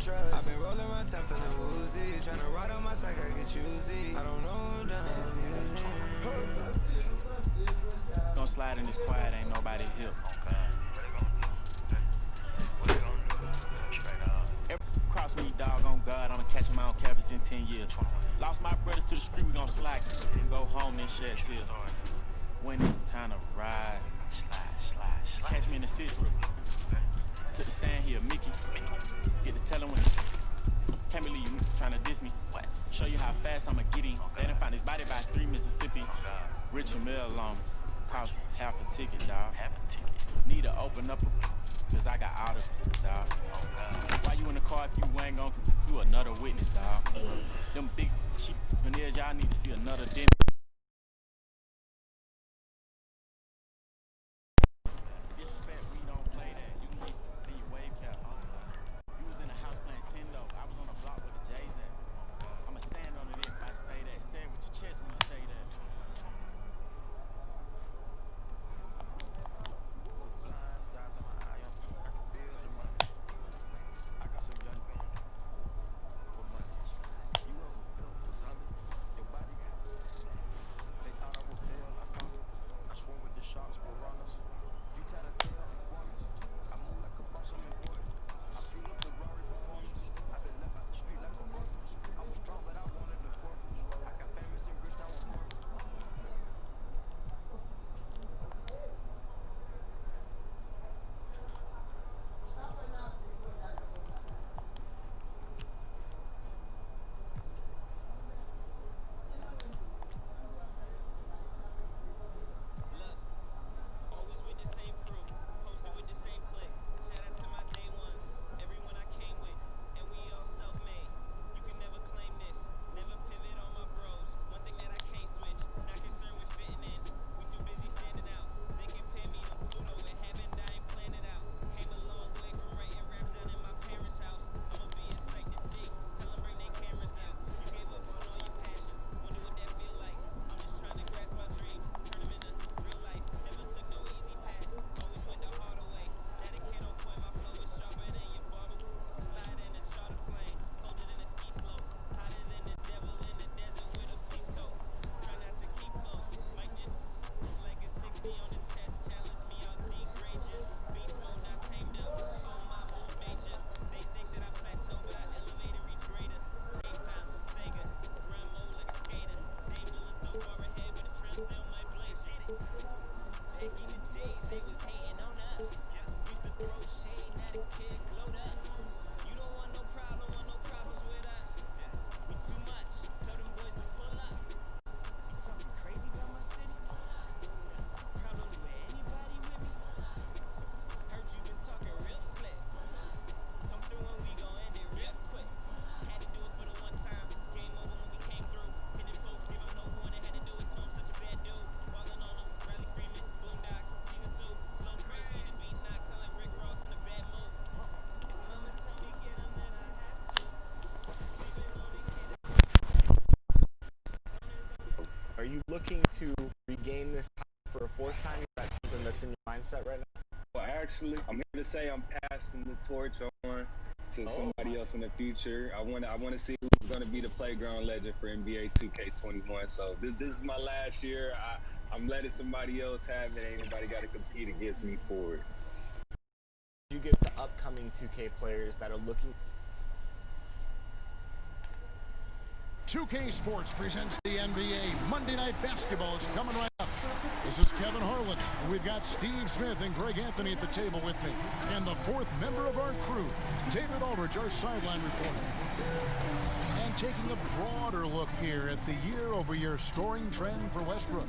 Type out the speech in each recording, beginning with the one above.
trust. I've been rolling my top feeling woozy. Tryna ride on my sack, I get choosy. I don't know who down. Don't slide in this quiet, ain't nobody here. Cross me, dog, on God, I'ma catch him out on campus in 10 years. Lost my brothers to the street, we gon' slide and go home and shed tears. When it's time to ride, catch me in the six room. To the stand here, Mickey. Get to tellin' when can't believe you tryna diss me. What? Show you how fast I'ma get in. They done found his body by 3 Mississippi. Rich and Mel on cost half a ticket, dog. Need to open up cause I got all the dog. Why you in the car if you ain't gon' do another witness, dog? Them big cheap veneers, y'all need to see another dentist. Disrespect, we don't play that. You need in your wave cap. You was in the house playing Tendo. I was on the block with the J's at. I'ma stand on it if I say that. Say it with your chest when you say that. Are you looking to regain this time for a fourth time? Is that something that's in your mindset right now? Well, actually, I'm here to say I'm passing the torch on to somebody else in the future. I want to see who's going to be the playground legend for NBA 2K21. So this is my last year. I'm letting somebody else have it. Ain't nobody got to compete against me for it. You give to upcoming 2K players that are looking. 2K Sports presents the NBA. Monday Night Basketball is coming right up. This is Kevin Harlan. We've got Steve Smith and Greg Anthony at the table with me. And the fourth member of our crew, David Aldridge, our sideline reporter. And taking a broader look here at the year-over-year scoring trend for Westbrook.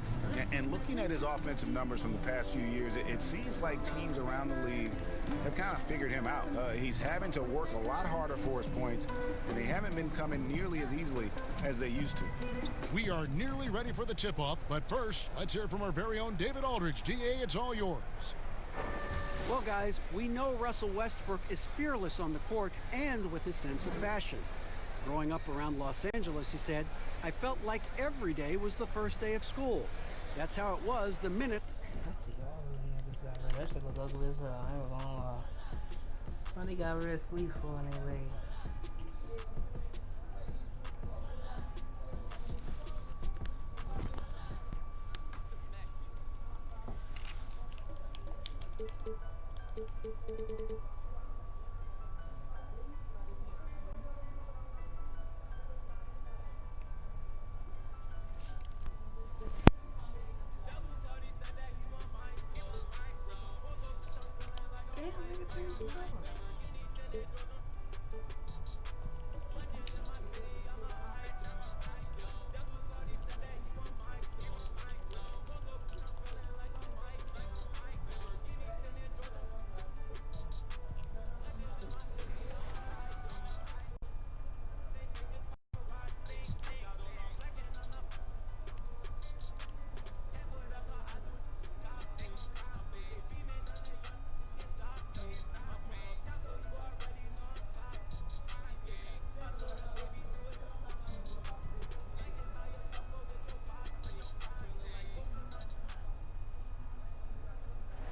And looking at his offensive numbers from the past few years, it seems like teams around the league have kind of figured him out. He's having to work a lot harder for his points, and they haven't been coming nearly as easily as they used to. We are nearly ready for the tip-off, but first, let's hear from our very own David Aldridge. DA, it's all yours. Well, guys, we know Russell Westbrook is fearless on the court and with his sense of fashion. Growing up around Los Angeles, he said, I felt like every day was the first day of school. That's how it was the minute. I see y'all looking at this guy right. That shit look ugly as hell. I ain't gonna lie. Why they got red sleeves for in their legs? Damn, nigga, change the color.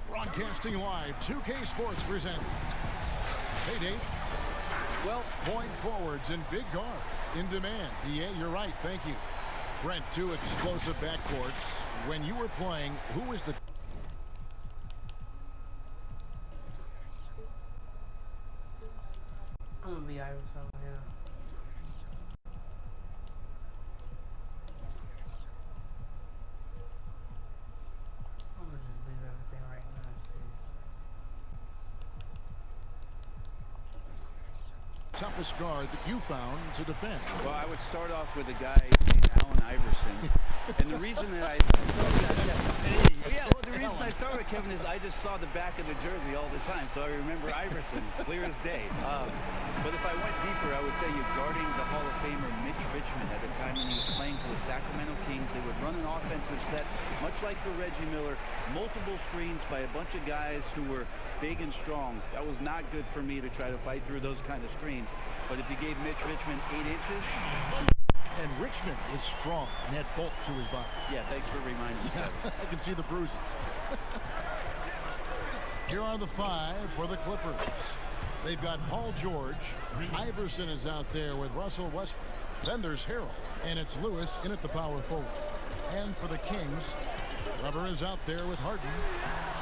Broadcasting live, 2K Sports present. Hey, Dave. Well, point forwards and big guards in demand. Yeah, you're right. Thank you. Brent, two explosive backcourts. When you were playing, who was the... I'm gonna be Iverson here. I'm gonna just leave everything right now. toughest guard that you found to defend? Well, I would start off with a guy named Allen Iverson. And the reason that I start with Kevin is I just saw the back of the jersey all the time, so I remember Iverson clear as day. But if I went deeper, I would tell you guarding the Hall of Famer Mitch Richmond at the time when he was playing for the Sacramento Kings, they would run an offensive set, much like for Reggie Miller, multiple screens by a bunch of guys who were big and strong. That was not good for me to try to fight through those kind of screens. But if you gave Mitch Richmond 8 inches... And Richmond is strong and had bulk to his body. Yeah, thanks for reminding me. I can see the bruises. Here are the 5 for the Clippers. They've got Paul George. Iverson is out there with Russell Westbrook. Then there's Harrell, and it's Lewis in at the power forward. And for the Kings, Rubber is out there with Harden.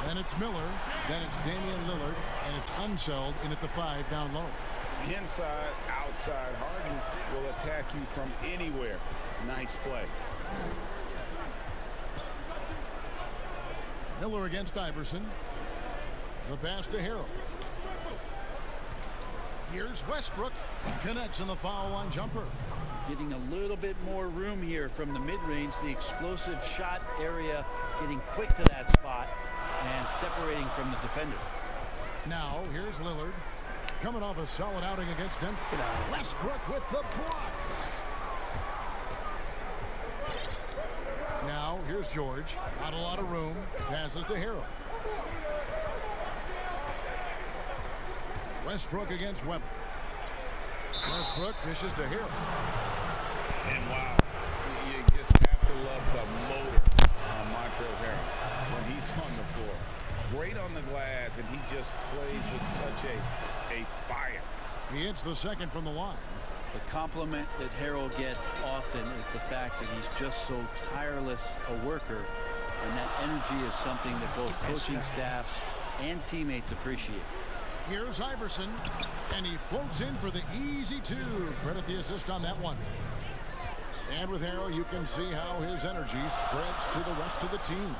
Then it's Miller. Then it's Damian Lillard, and it's Unseld in at the 5 down low. Inside, outside, Harden will attack you from anywhere. Nice play. Miller against Iverson. The pass to Harrell. Here's Westbrook. Connects on the foul line jumper. Getting a little bit more room here from the mid-range, the explosive shot area, getting quick to that spot and separating from the defender. Now, here's Lillard. Coming off a solid outing against Denver. Westbrook with the block. Now, here's George. Not a lot of room. Passes to Harrell. Westbrook against Webber. Westbrook dishes to Harrell. And wow, you just have to love the motor on Montrezl Harrell when he's on the floor. Great on the glass, and he just plays with such a fire. He hits the second from the line. The compliment that Harrell gets often is the fact that he's just so tireless a worker, and that energy is something that both coaching staffs and teammates appreciate. Here's Iverson, and he floats in for the easy 2. Credit the assist on that one. And with Harrell, you can see how his energy spreads to the rest of the team.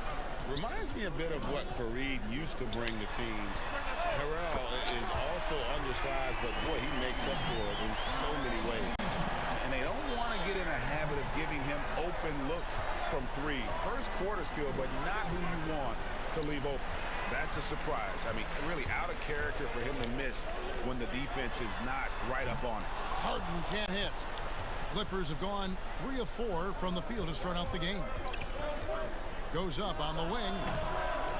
Reminds me a bit of what Fareed used to bring the teams. Harrell is also undersized, but boy, he makes up for it in so many ways. And they don't want to get in a habit of giving him open looks from 3. First quarter still, but not who you want to leave open. That's a surprise. I mean, really out of character for him to miss when the defense is not right up on it. Harden can't hit. Clippers have gone 3 of 4 from the field to start out the game. Goes up on the wing.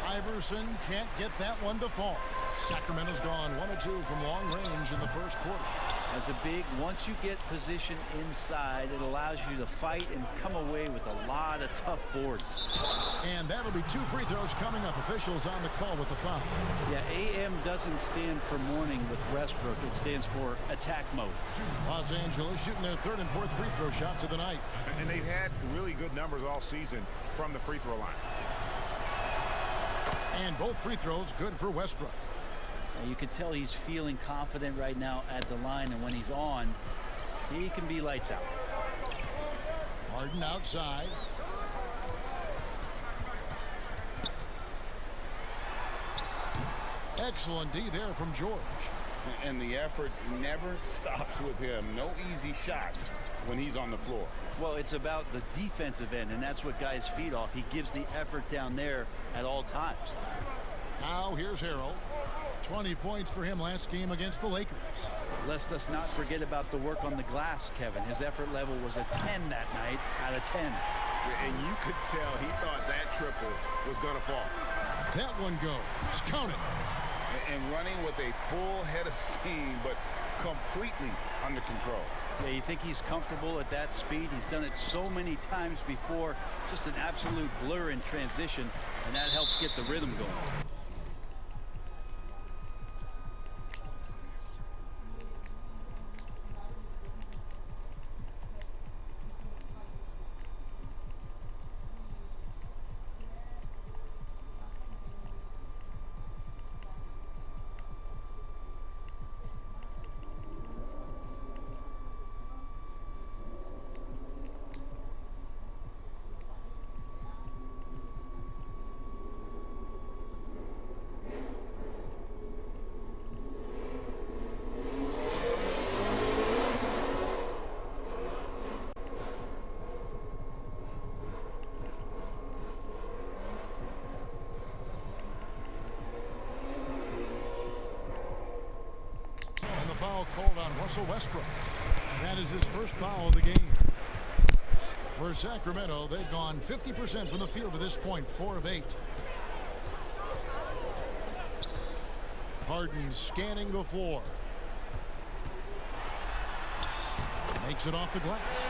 Iverson can't get that one to fall. Sacramento's gone 1 of 2 from long range in the first quarter. As a big, once you get position inside, it allows you to fight and come away with a lot of tough boards. And that'll be 2 free throws coming up. Officials on the call with the foul. Yeah, AM doesn't stand for morning with Westbrook. It stands for attack mode. Los Angeles shooting their 3rd and 4th free throw shots of the night. And they've had really good numbers all season from the free throw line. And both free throws good for Westbrook. You can tell he's feeling confident right now at the line, and when he's on, he can be lights out. Harden outside. Excellent D there from George. And the effort never stops with him. No easy shots when he's on the floor. Well, it's about the defensive end, and that's what guys feed off. He gives the effort down there at all times. Now here's Harrell. 20 points for him last game against the Lakers. Let's us not forget about the work on the glass, Kevin. His effort level was a 10 that night out of 10. And you could tell he thought that triple was going to fall. That one goes. Count it. And running with a full head of steam, but completely under control. Yeah, you think he's comfortable at that speed? He's done it so many times before. Just an absolute blur in transition, and that helps get the rhythm going. Foul called on Russell Westbrook. That is his first foul of the game. For Sacramento, they've gone 50% from the field to this point, 4 of 8. Harden scanning the floor. Makes it off the glass.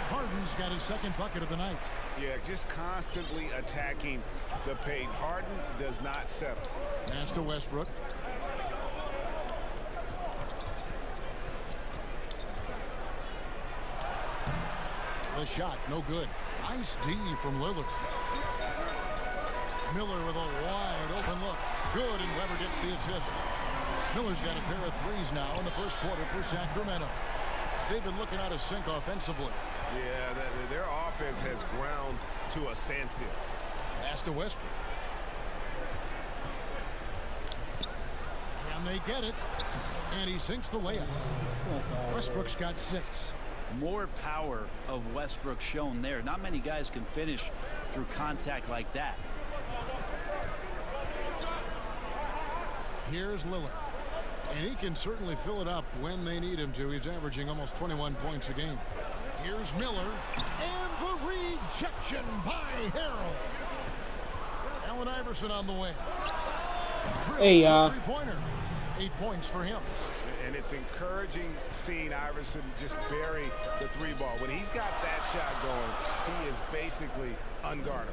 Harden's got his second bucket of the night. Yeah, just constantly attacking the paint. Harden does not settle. Pass to Westbrook. The shot, no good. Nice D from Lillard. Miller with a wide open look. Good, and Weber gets the assist. Miller's got a pair of threes now in the first quarter for Sacramento. They've been looking out of sync offensively. Yeah, their offense has ground to a standstill. Pass to Westbrook. Can they get it? And he sinks the layup. Westbrook's got 6. More power of Westbrook shown there. Not many guys can finish through contact like that. Here's Lillard. And he can certainly fill it up when they need him to. He's averaging almost 21 points a game. Here's Miller. And the rejection by Harrell. Allen Iverson on the way. Hey, 3-pointer. 8 points for him. And it's encouraging seeing Iverson just bury the 3 ball. When he's got that shot going, he is basically unguardable.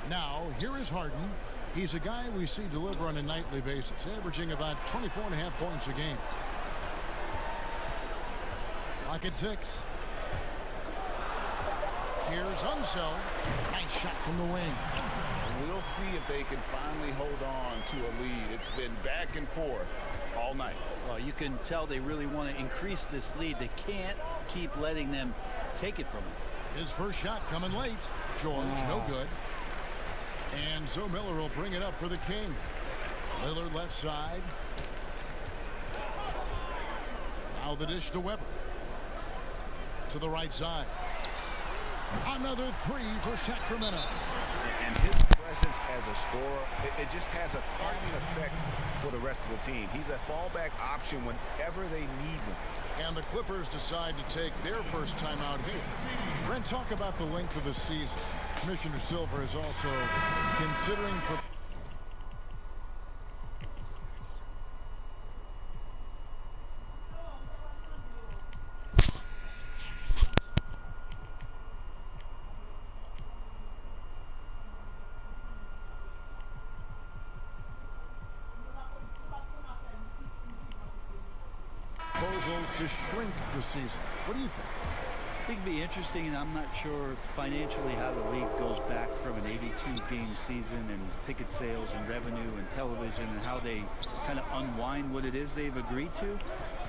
Now, here is Harden. He's a guy we see deliver on a nightly basis, averaging about 24.5 points a game. Lock at 6. Here's Unseld. Nice shot from the wing. We'll see if they can finally hold on to a lead. It's been back and forth all night. Well, you can tell they really want to increase this lead. They can't keep letting them take it from him. His first shot coming late. George, no good. And so Miller will bring it up for the King. Lillard left side. Now the dish to Weber. To the right side. Another 3 for Sacramento. And his presence as a scorer, it just has a calming effect for the rest of the team. He's a fallback option whenever they need him. And the Clippers decide to take their first time out here. Brent, talk about the length of the season. Commissioner Silver is also considering. proposals to shrink the season. What do you think? I think it'd be interesting, and I'm not sure financially how the league goes back from an 82-game season and ticket sales and revenue and television and how they kind of unwind what it is they've agreed to.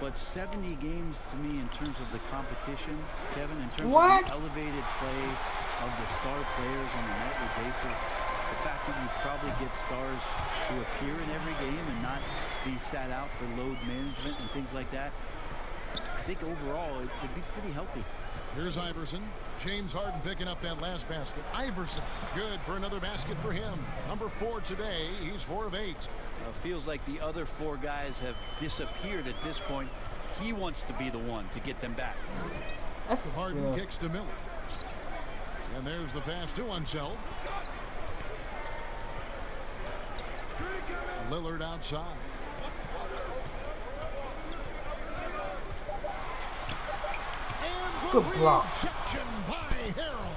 But 70 games to me in terms of the competition, Kevin, in terms of the elevated play of the star players on a nightly basis, the fact that you probably get stars to appear in every game and not be sat out for load management and things like that, I think overall it'd be pretty healthy. Here's Iverson. James Harden picking up that last basket. Iverson, good for another basket for him. Number 4 today. He's 4 of 8. Feels like the other 4 guys have disappeared at this point. He wants to be the one to get them back. That's a Harden kicks to Miller. And there's the pass to Unseld. Lillard outside. Good block. By Harrell.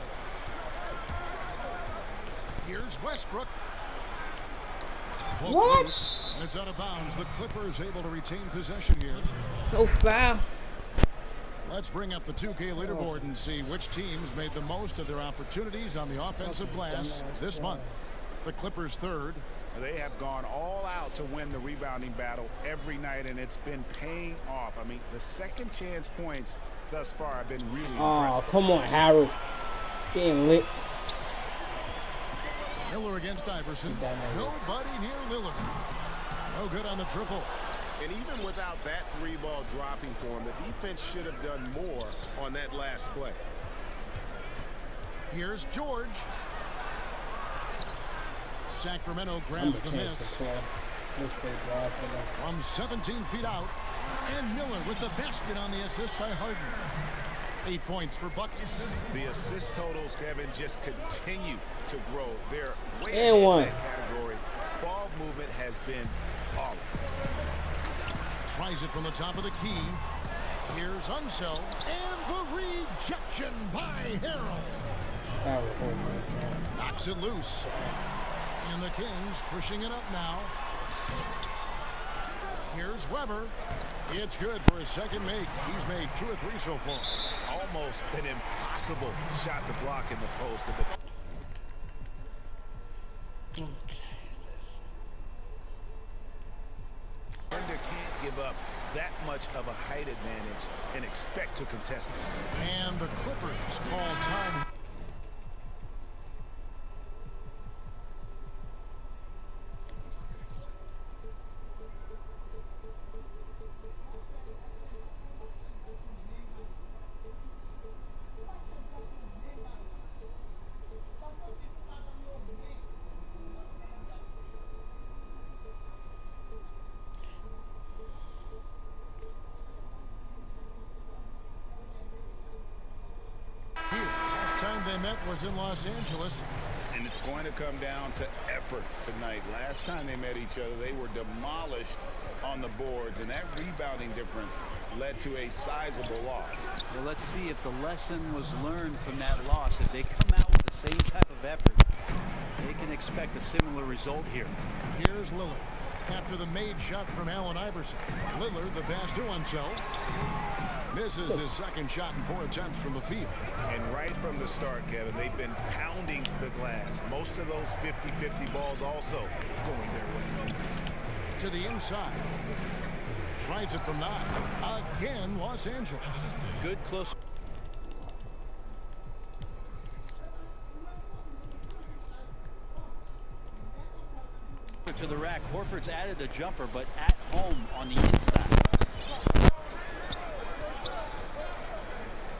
Here's Westbrook. What? It's out of bounds. The Clippers able to retain possession here. No foul. Let's bring up the 2K leaderboard and see which teams made the most of their opportunities on the offensive glass this month. The Clippers 3rd. They have gone all out to win the rebounding battle every night, and it's been paying off. I mean, the second chance points thus far have been really impressive. Oh, come on, Harold. Being lit. Miller against Iverson. Nobody near Lillard. No good on the triple. And even without that 3-ball dropping for him, the defense should have done more on that last play. Here's George. Sacramento grabs the miss. From 17 feet out. And Miller with the basket on the assist by Harden. 8 points for Buckets. The assist totals, Kevin, just continue to grow. They're way and in one that category. Ball movement has been flawless. Tries it from the top of the key. Here's Unseld. And the rejection by Harrell. Knocks it loose. And the Kings pushing it up now. Here's Weber. It's good for his second make. He's made 2 or 3 so far. Almost an impossible shot to block in the post. Defender can't give up that much of a height advantage and expect to contest it. And the Clippers call time. Time they met was in Los Angeles. And it's going to come down to effort tonight. Last time they met each other, they were demolished on the boards, and that rebounding difference led to a sizable loss. So let's see if the lesson was learned from that loss. If they come out with the same type of effort, they can expect a similar result here. Here's Lillard. After the made shot from Allen Iverson. Lillard, the pass to Unseld. Misses his second shot in 4 attempts from the field. And right from the start, Kevin, they've been pounding the glass. Most of those 50-50 balls also going their way. To the inside. Tries it from 9. Again, Los Angeles. Good close. To the rack. Horford's added a jumper, but at home on the inside.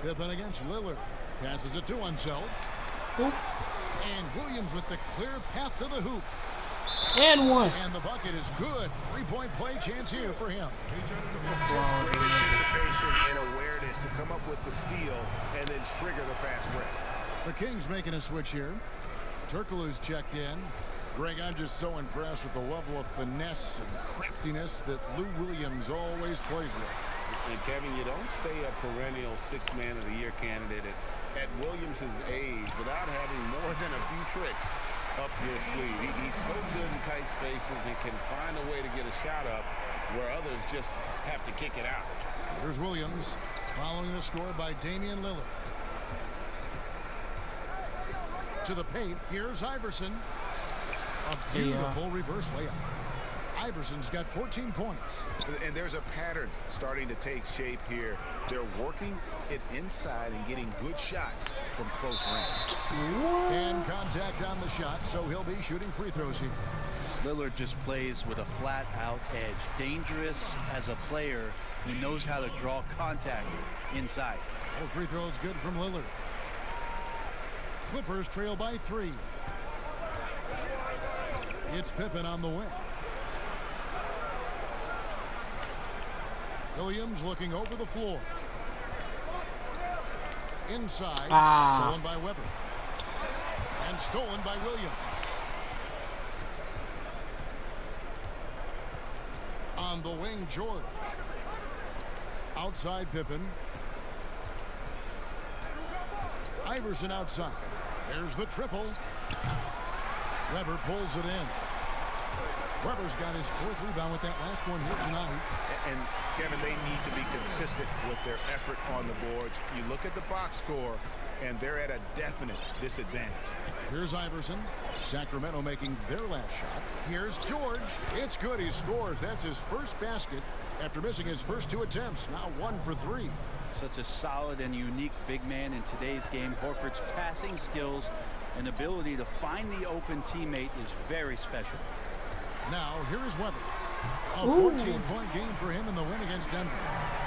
Pippen against Lillard. Passes it to Unseld. And Williams with the clear path to the hoop. And one. And the bucket is good. 3-point play chance here for him. Just great anticipation and awareness to come up with the steal and then trigger the fast break. The Kings making a switch here. Turkoglu's checked in. Greg, I'm just so impressed with the level of finesse and craftiness that Lou Williams always plays with. And Kevin, you don't stay a perennial 6th Man of the Year candidate at Williams' age without having more than a few tricks up this sleeve. He's so good in tight spaces and can find a way to get a shot up where others just have to kick it out. Here's Williams following the score by Damian Lillard. To the paint, here's Iverson. A beautiful reverse layup. Iverson's got 14 points. And there's a pattern starting to take shape here. They're working it inside and getting good shots from close range. And contact on the shot, so he'll be shooting free throws here. Lillard just plays with a flat-out edge. Dangerous as a player who knows how to draw contact inside. All free throws good from Lillard. Clippers trail by 3. It's Pippen on the wing. Williams looking over the floor. Inside. Stolen by Weber. And stolen by Williams. On the wing, George. Outside, Pippen. Iverson outside. There's the triple. Weber pulls it in. Weber's got his 4th rebound with that last one here tonight. And Kevin, they need to be consistent with their effort on the boards. You look at the box score, and they're at a definite disadvantage. Here's Iverson. Sacramento making their last shot. Here's George. It's good. He scores. That's his first basket after missing his first 2 attempts. Now 1 for 3. Such a solid and unique big man in today's game. Horford's passing skills and ability to find the open teammate is very special. Now here is Weber. A 14-point game for him in the win against Denver.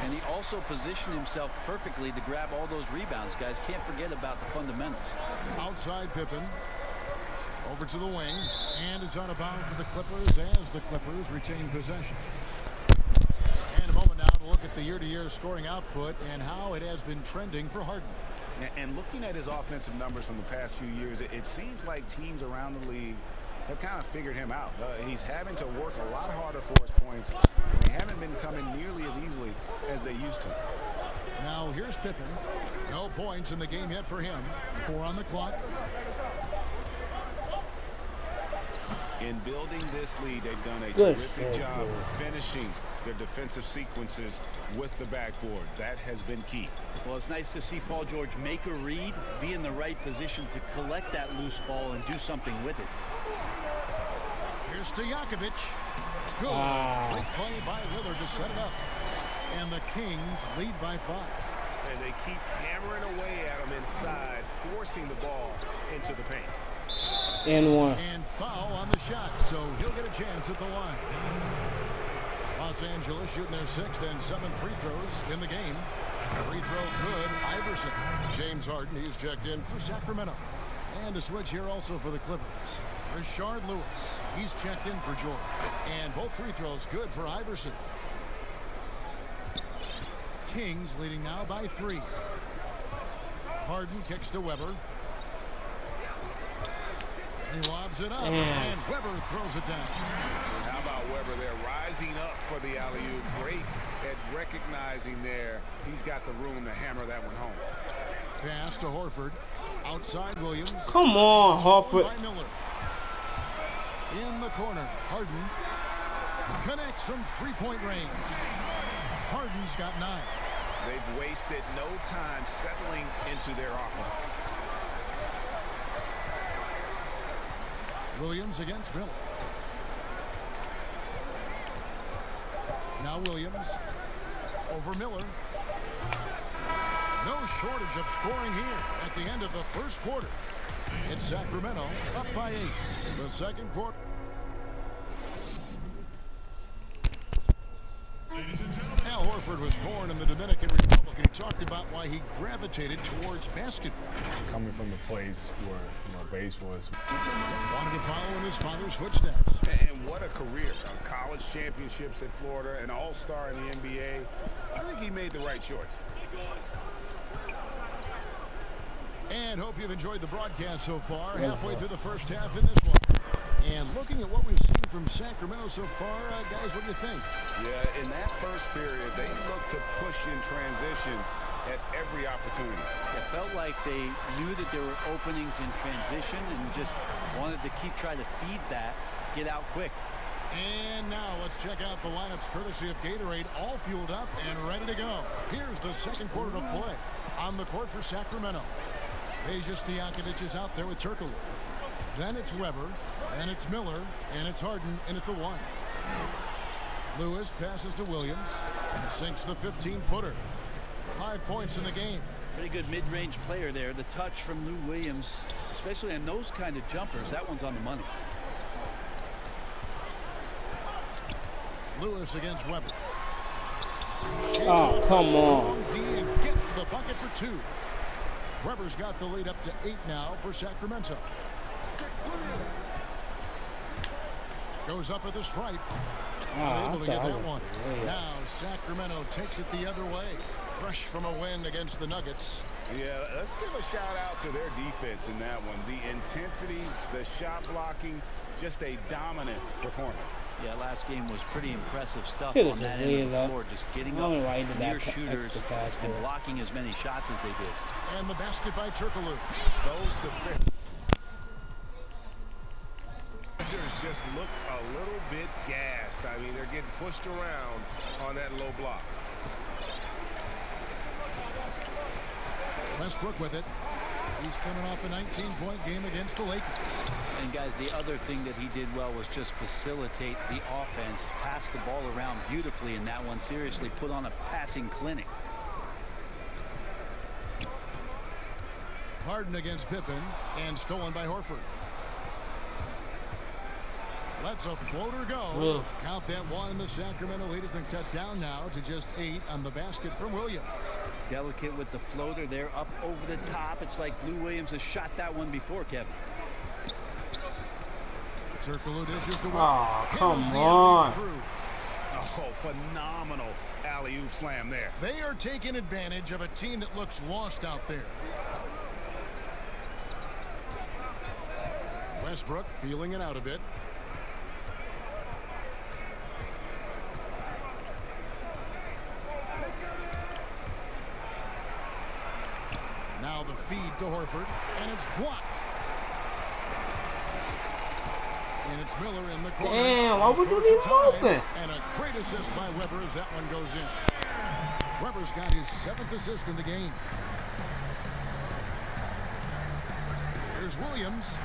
And he also positioned himself perfectly to grab all those rebounds. Guys, can't forget about the fundamentals. Outside Pippen. Over to the wing. And is out of bounds to the Clippers as the Clippers retain possession. And a moment now to look at the year-to-year scoring output and how it has been trending for Harden. And looking at his offensive numbers from the past few years, it seems like teams around the league have kind of figured him out. He's having to work a lot harder for his points. And they haven't been coming nearly as easily as they used to. Now here's Pippen. No points in the game yet for him. 4 on the clock. In building this lead, they've done a terrific job finishing their defensive sequences with the backboard. That has been key. Well, it's nice to see Paul George make a read, be in the right position to collect that loose ball and do something with it. Here's Stojakovic. Good. Great play by Lillard to set it up. And the Kings lead by 5. And they keep hammering away at him inside, forcing the ball into the paint. And 1. And foul on the shot, so he'll get a chance at the line. Los Angeles shooting their 6th and 7th free throws in the game. Free throw good, Iverson. James Harden, he's checked in for Sacramento. And a switch here also for the Clippers. Rashard Lewis, he's checked in for George. And both free throws good for Iverson. Kings leading now by 3. Harden kicks to Weber. He lobs it up, and Weber throws it down. How about Weber there, rising up for the alley-oop. Great at recognizing there. He's got the room to hammer that one home. Pass to Horford. Outside Williams. Come on, Horford. By Miller. In the corner, Harden connects from 3-point range. Harden's got 9. They've wasted no time settling into their offense. Williams against Miller. Now Williams over Miller. No shortage of scoring here at the end of the first quarter. It's Sacramento up by 8. The second quarter. Al Horford was born in the Dominican Republic, and he talked about why he gravitated towards basketball. Coming from the place where base was. Wanted to follow in his father's footsteps. And what a career. College championships at Florida, an all-star in the NBA. I think he made the right choice. And hope you've enjoyed the broadcast so far. Halfway through the first half in this one. And looking at what we've seen from Sacramento so far, guys, what do you think? Yeah, in that first period, they looked to push in transition at every opportunity. It felt like they knew that there were openings in transition and just wanted to keep trying to feed that, get out quick. And now let's check out the lineups courtesy of Gatorade, all fueled up and ready to go. Here's the second quarter of play. On the court for Sacramento, Peja Stojakovic is out there with Turkoglu. Then it's Weber, and it's Miller, and it's Harden in at the 1. Lewis passes to Williams, sinks the 15-footer. 5 points in the game. Pretty good mid-range player there. The touch from Lou Williams, especially on those kind of jumpers, that one's on the money. Lewis against Weber. Oh, come on. D and gets the bucket for 2. Weber's got the lead up to 8 now for Sacramento. Goes up at the stripe. Able to get that one. Now Sacramento takes it the other way. Fresh from a win against the Nuggets. Yeah, let's give a shout out to their defense in that one. The intensity, the shot blocking, just a dominant performance. Yeah, last game was pretty impressive stuff Should've on that just end of the laid it floor. Just getting I up don't know why he did near that shooters extra pass and there. blocking as many shots as they did. And the basket by Turkoglu. Those defenders just look a little bit gassed. I mean, they're getting pushed around on that low block. Westbrook with it. He's coming off a 19-point game against the Lakers. And guys, the other thing that he did well was just facilitate the offense, pass the ball around beautifully in that one. Seriously put on a passing clinic. Harden against Pippen, and stolen by Horford. Lets a floater go. Count that one. The Sacramento lead has been cut down now to just 8 on the basket from Williams. Delicate with the floater there up over the top. It's like Lou Williams has shot that one before, Kevin. Turkoglu dishes to Oh, come on. Oh, phenomenal alley-oop slam there. They are taking advantage of a team that looks lost out there. Westbrook feeling it out a bit. Now the feed to Horford, and it's blocked. And it's Miller in the corner. Damn, why would you leave him open? And a great assist by Weber as that one goes in. Weber's got his 7th assist in the game. Here's Williams.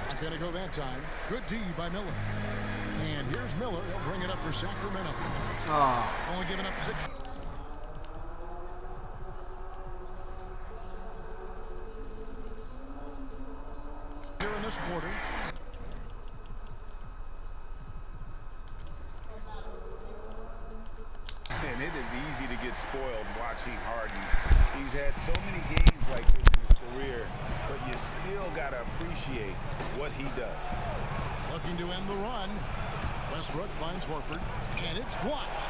Not going to go that time. Good D by Miller. And here's Miller. He'll bring it up for Sacramento. Only giving up 6. Here in this quarter. And it is easy to get spoiled watching Harden. He's had so many games like this in his career, but you still got to appreciate what he does. Looking to end the run. Westbrook finds Horford, and it's blocked.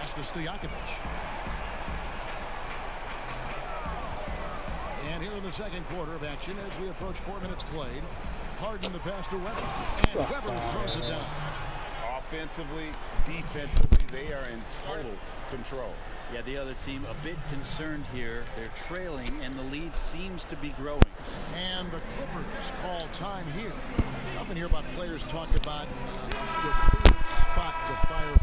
Pass to Stojakovic. And here in the second quarter of action, as we approach 4 minutes played, Harden the pass to Weber, and Weber throws it down. Offensively, defensively, they are in total control. Yeah, the other team a bit concerned here. They're trailing, and the lead seems to be growing. And the Clippers call time here. I often hear about players talk about your favorite spot to fire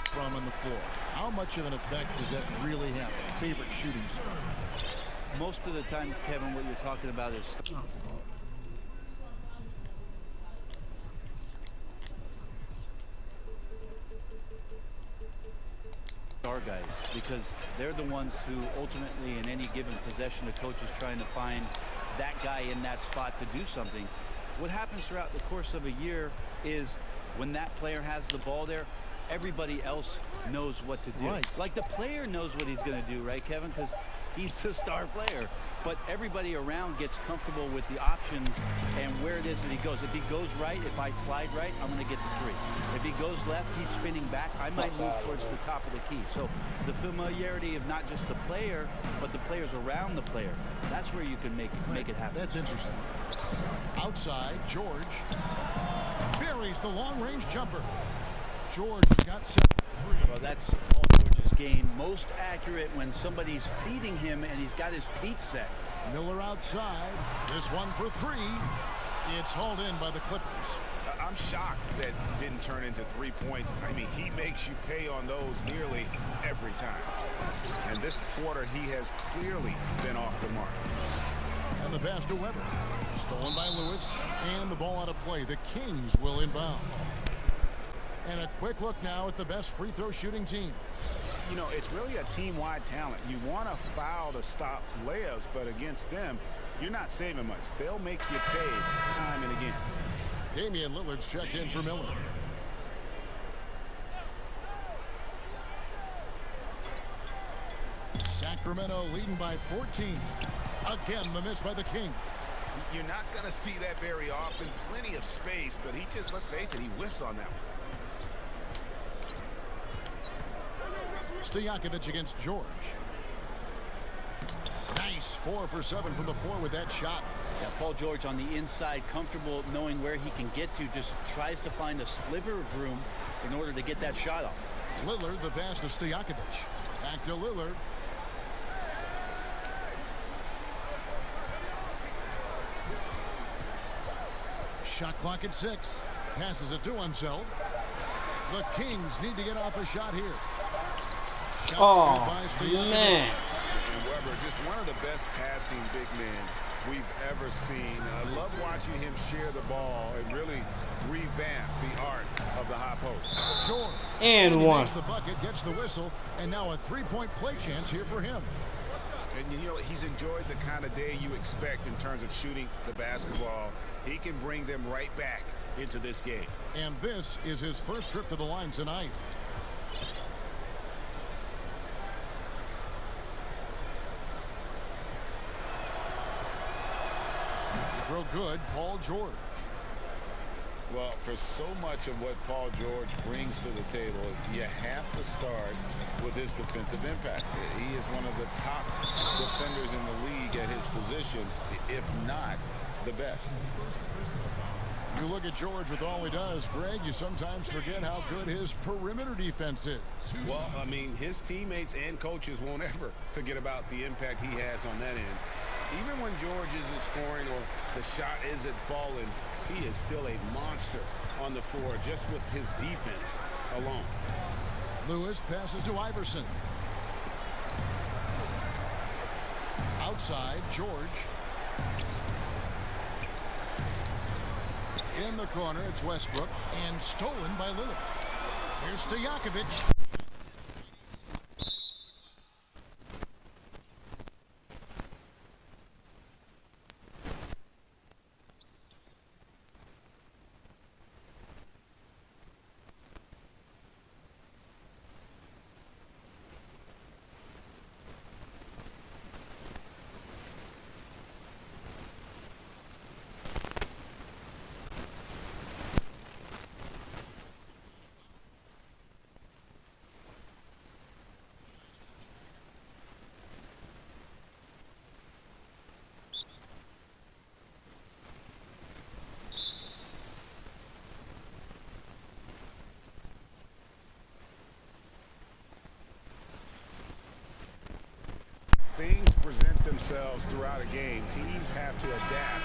from on the floor. How much of an effect does that really have? Favorite shooting spot? Most of the time, Kevin, what you're talking about is star guys, because they're the ones who ultimately in any given possession, the coach is trying to find that guy in that spot to do something. What happens throughout the course of a year is when that player has the ball there, everybody else knows what to do. Right. Like the player knows what he's going to do, right, Kevin? Because he's the star player. But everybody around gets comfortable with the options and where it is that he goes. If he goes right, if I slide right, I'm going to get the 3. If he goes left, he's spinning back. I might move towards the top of the key. So the familiarity of not just the player, but the players around the player, that's where you can make it happen. That's interesting. Outside, George. Buries the long-range jumper. George has got 7-3. Well, that's Paul George's game. Most accurate when somebody's feeding him and he's got his feet set. Miller outside. This one for 3. It's hauled in by the Clippers. I'm shocked that didn't turn into 3 points. I mean, he makes you pay on those nearly every time. And this quarter, he has clearly been off the mark. And the pass to Weber. Stolen by Lewis. And the ball out of play. The Kings will inbound. And a quick look now at the best free throw shooting team. You know, it's really a team-wide talent. You want to foul to stop layups, but against them, you're not saving much. They'll make you pay time and again. Damian Lillard's checked in for Miller. Sacramento leading by 14. Again, the miss by the Kings. You're not going to see that very often. Plenty of space, but he just, let's face it, he whiffs on that one. Stojakovic against George. Nice 4 for 7 from the floor with that shot. Yeah, Paul George on the inside, comfortable knowing where he can get to, just tries to find a sliver of room in order to get that shot off. Lillard, the pass to Stojakovic. Back to Lillard. Shot clock at 6. Passes it to Unseld. The Kings need to get off a shot here. Oh, man. And Weber, just one of the best passing big men we've ever seen. I love watching him share the ball and really revamp the art of the high post. George. And one. Makes the bucket, gets the whistle, and now a 3-point play chance here for him. And you know, he's enjoyed the kind of day you expect in terms of shooting the basketball. He can bring them right back into this game. And this is his first trip to the line tonight. Throw good, Paul George. Well, for so much of what Paul George brings to the table, you have to start with his defensive impact. He is one of the top defenders in the league at his position, if not the best. You look at George with all he does, Greg, you sometimes forget how good his perimeter defense is. Well, I mean, his teammates and coaches won't ever forget about the impact he has on that end. Even when George isn't scoring or the shot isn't falling, he is still a monster on the floor just with his defense alone. Lewis passes to Iverson. Outside, George. In the corner, it's Westbrook, and stolen by Lillard. Here's Stojakovic. Things present themselves throughout a game. Teams have to adapt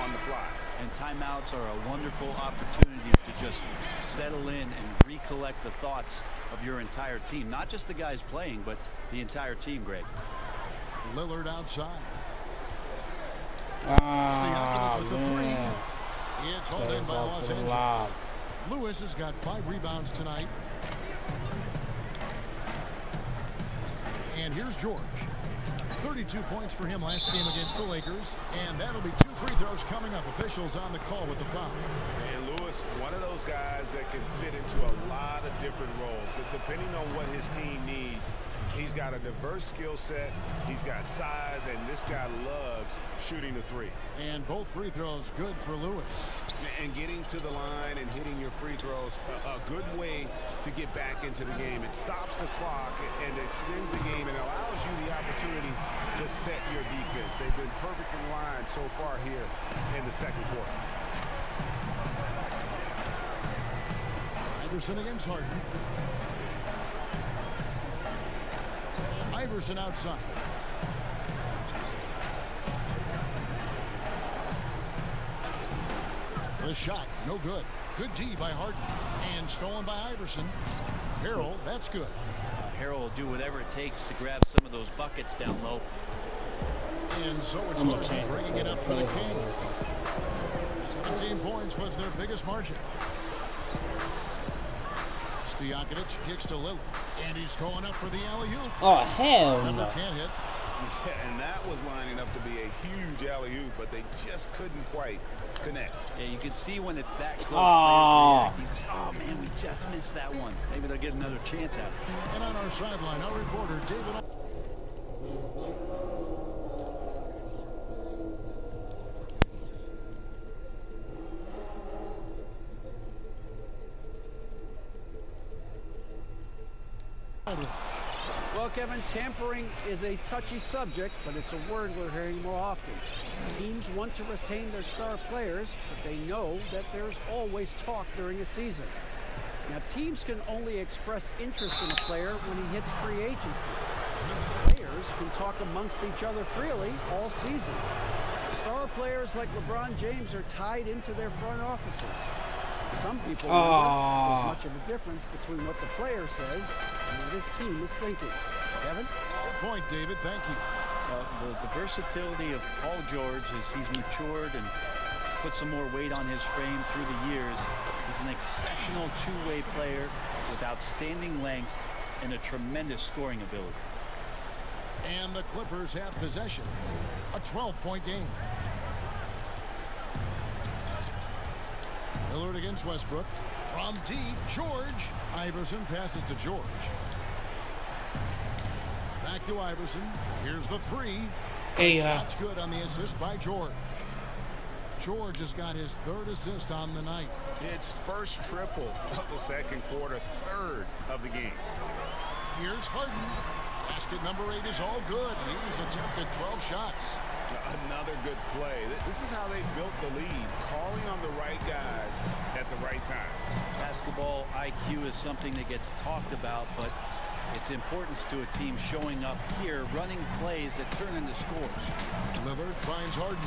on the fly. And timeouts are a wonderful opportunity to just settle in and recollect the thoughts of your entire team. Not just the guys playing, but the entire team, Greg. Lillard outside. Ah, with the man. 3. It's hauled in by Los Angeles. Lewis has got 5 rebounds tonight. And here's George. 32 points for him last game against the Lakers. And that'll be 2 free throws coming up. Officials on the call with the foul. And Lewis, one of those guys that can fit into a lot of different roles. But depending on what his team needs, he's got a diverse skill set. He's got size, and this guy loves shooting the 3. And both free throws good for Lewis. And getting to the line and hitting your free throws, a good way to get back into the game. It stops the clock and extends the game and allows you the opportunity to set your defense. They've been perfect in line so far here in the second quarter. Iverson against Harden. Iverson outside. The shot, no good. Good D by Harden. And stolen by Iverson. Harrell, that's good. Harrell will do whatever it takes to grab some of those buckets down low. And so it's Harden bringing it up for the Kings. 17 points was their biggest margin. Stojakovic kicks to Lillard. And he's going up for the alley-oop. Oh, hell no. Can't hit. Yeah, and that was lining up to be a huge alley-oop, but they just couldn't quite connect. Yeah, you can see when it's that close. Oh. Just, oh, man, we just missed that one. Maybe they'll get another chance at it. And on our sideline, our reporter, David. Well, Kevin, tampering is a touchy subject, but it's a word we're hearing more often. Teams want to retain their star players, but they know that there's always talk during a season. Now, teams can only express interest in a player when he hits free agency. Players can talk amongst each other freely all season. Star players like LeBron James are tied into their front offices. Some people wonder there's much of a difference between what the player says and what his team is thinking. Kevin? Good point, David. Thank you. The versatility of Paul George as he's matured and put some more weight on his frame through the years. He's an exceptional two-way player with outstanding length and a tremendous scoring ability. And the Clippers have possession. A 12-point game. Lillard against Westbrook. From deep, George. Iverson passes to George. Back to Iverson. Here's the three. Shot's good on the assist by George. George has got his third assist on the night. It's first triple of the second quarter, third of the game. Here's Harden. Basket number 8 is all good. He's attempted 12 shots. Another good play. This is how they built the lead, calling on the right guys at the right time. Basketball IQ is something that gets talked about, but its importance to a team showing up here, running plays that turn into scores. Lillard finds Harden.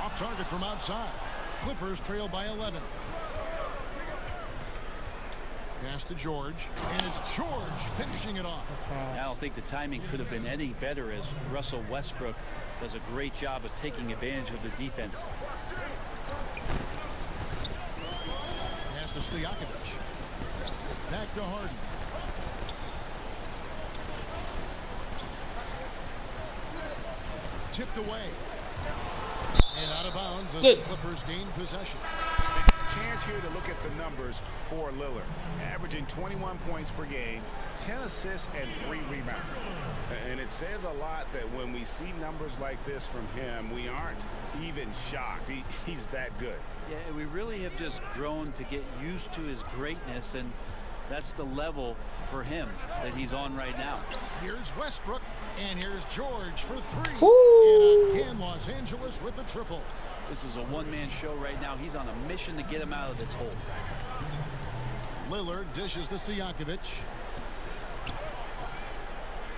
Off target from outside. Clippers trail by 11. Pass to George, and it's George finishing it off. I don't think the timing could have been any better as Russell Westbrook does a great job of taking advantage of the defense. Pass to Stojakovic. Back to Harden. Tipped away. And out of bounds as the Clippers gain possession. Chance here to look at the numbers for Lillard. Averaging 21 points per game, 10 assists, and 3 rebounds. And it says a lot that when we see numbers like this from him, we aren't even shocked. He's that good. Yeah, we really have just grown to get used to his greatness, and that's the level for him that he's on right now. Here's Westbrook, and here's George for 3. And again, Los Angeles with the triple. This is a one-man show right now. He's on a mission to get him out of this hole. Lillard dishes to Stojakovic.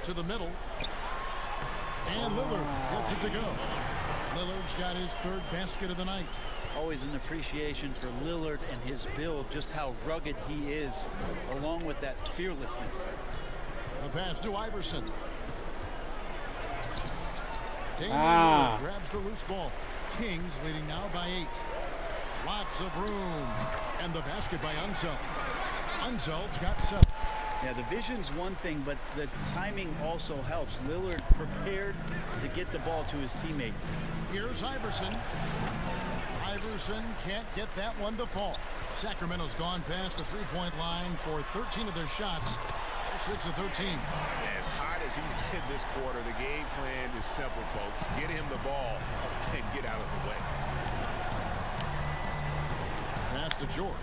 To the middle. And Lillard gets it to go. Lillard's got his third basket of the night. Always an appreciation for Lillard and his build, just how rugged he is, along with that fearlessness. The pass to Iverson. Lillard grabs the loose ball. Kings leading now by 8. Lots of room. And the basket by Unseld. Unseld's got 7. Yeah, the vision's one thing, but the timing also helps. Lillard prepared to get the ball to his teammate. Here's Iverson. Iverson can't get that one to fall. Sacramento's gone past the three-point line for 13 of their shots. 6 of 13. As hot as he's been this quarter, the game plan is simple, folks. Get him the ball and get out of the way. Pass to George.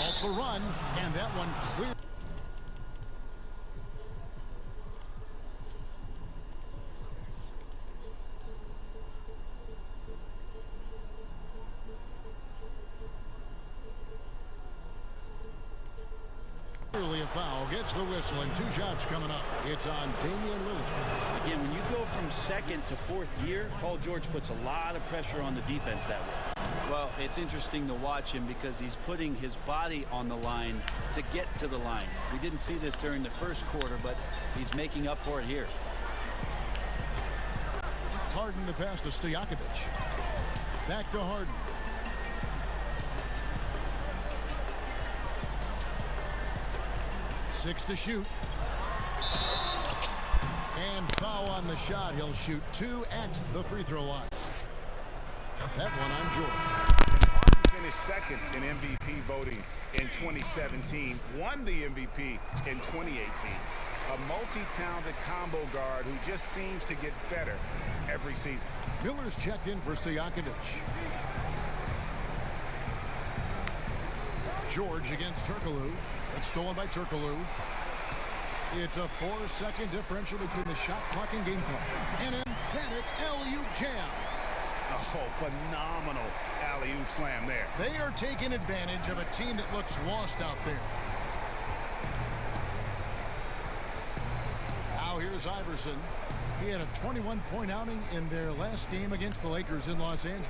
Off the run, and that one clear. Clearly a foul. Gets the whistle, and 2 shots coming up. It's on Damian Lillard. Again, when you go from second to fourth gear, Paul George puts a lot of pressure on the defense that way. Well, it's interesting to watch him because he's putting his body on the line to get to the line. We didn't see this during the first quarter, but he's making up for it here. Harden the pass to Stojakovic. Back to Harden. Six to shoot. And foul on the shot. He'll shoot 2 at the free throw line. That one on George. Harden finished second in MVP voting in 2017. Won the MVP in 2018. A multi-talented combo guard who just seems to get better every season. Miller's checked in for Stojakovic. George against Turkoglu. It's stolen by Turkoglu. It's a 4-second differential between the shot clock and game clock. An emphatic alley-oop jam. Oh, phenomenal alley-oop slam there. They are taking advantage of a team that looks lost out there. Now here's Iverson. He had a 21-point outing in their last game against the Lakers in Los Angeles.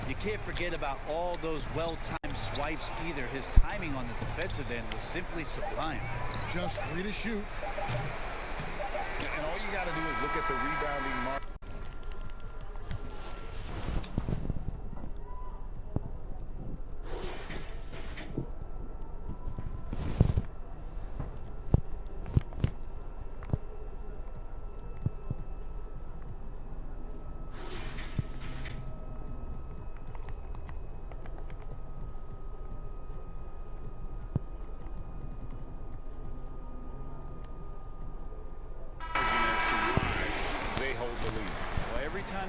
You can't forget about all those well-timed swipes either. His timing on the defensive end was simply sublime. Just 3 to shoot. And all you got to do is look at the rebounding mark.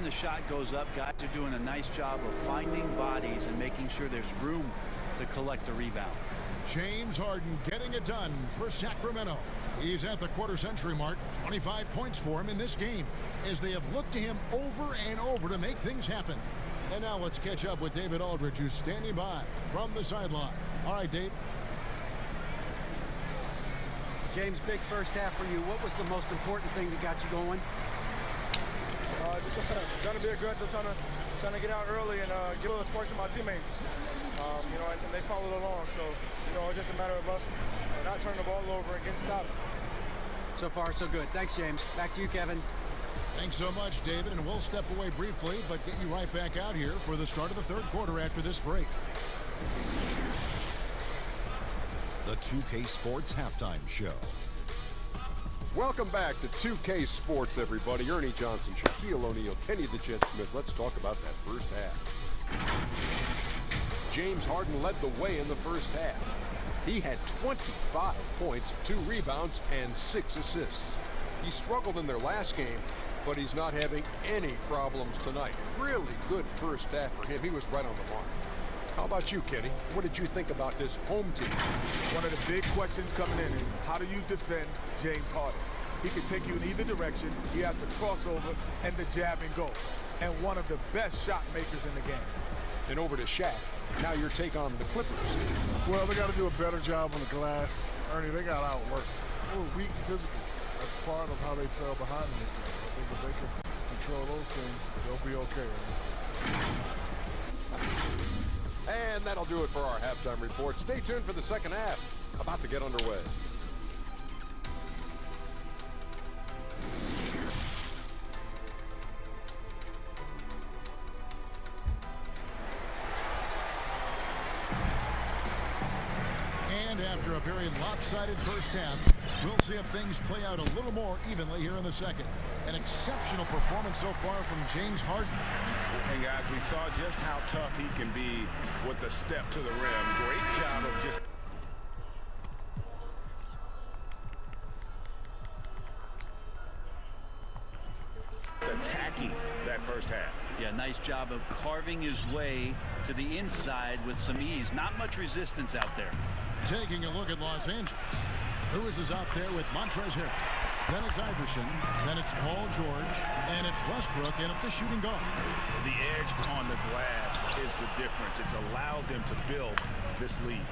The shot goes up. Guys are doing a nice job of finding bodies and making sure there's room to collect the rebound. James Harden getting it done for Sacramento. He's at the quarter-century mark. 25 points for him in this game as they have looked to him over and over to make things happen. And now let's catch up with David Aldridge, who's standing by from the sideline. All right, Dave. James, big first half for you. What was the most important thing that got you going? Just trying to be aggressive, trying to get out early and give a little spark to my teammates. You know, and they followed along. So, you know, it's just a matter of us not turning the ball over and getting stopped. So far, so good. Thanks, James. Back to you, Kevin. Thanks so much, David, and we'll step away briefly, but get you right back out here for the start of the third quarter after this break. The 2K Sports Halftime Show. Welcome back to 2K Sports, everybody. Ernie Johnson, Shaquille O'Neal, Kenny the Jet Smith. Let's talk about that first half. James Harden led the way in the first half. He had 25 points, 2 rebounds, and 6 assists. He struggled in their last game, but he's not having any problems tonight. Really good first half for him. He was right on the mark. How about you, Kenny? What did you think about this home team? One of the big questions coming in is, how do you defend James Harden? He can take you in either direction. He has the crossover and the jab and go. And one of the best shot makers in the game. And over to Shaq. Now your take on the Clippers. Well, they got to do a better job on the glass. Ernie, they got outworked. They were weak physically. That's part of how they fell behind in this game. I think if they can control those things, they'll be okay. And that'll do it for our halftime report. Stay tuned for the second half. About to get underway. And after a very lopsided first half, we'll see if things play out a little more evenly here in the second. An exceptional performance so far from James Harden. And guys, we saw just how tough he can be with the step to the rim. Great job of just attacking that first half. Yeah, nice job of carving his way to the inside with some ease. Not much resistance out there. Taking a look at Los Angeles. Lewis is out there with Montrezl Harrell. Then it's Iverson. Then it's Paul George. And it's Westbrook in at the shooting guard. The edge on the glass is the difference. It's allowed them to build this lead.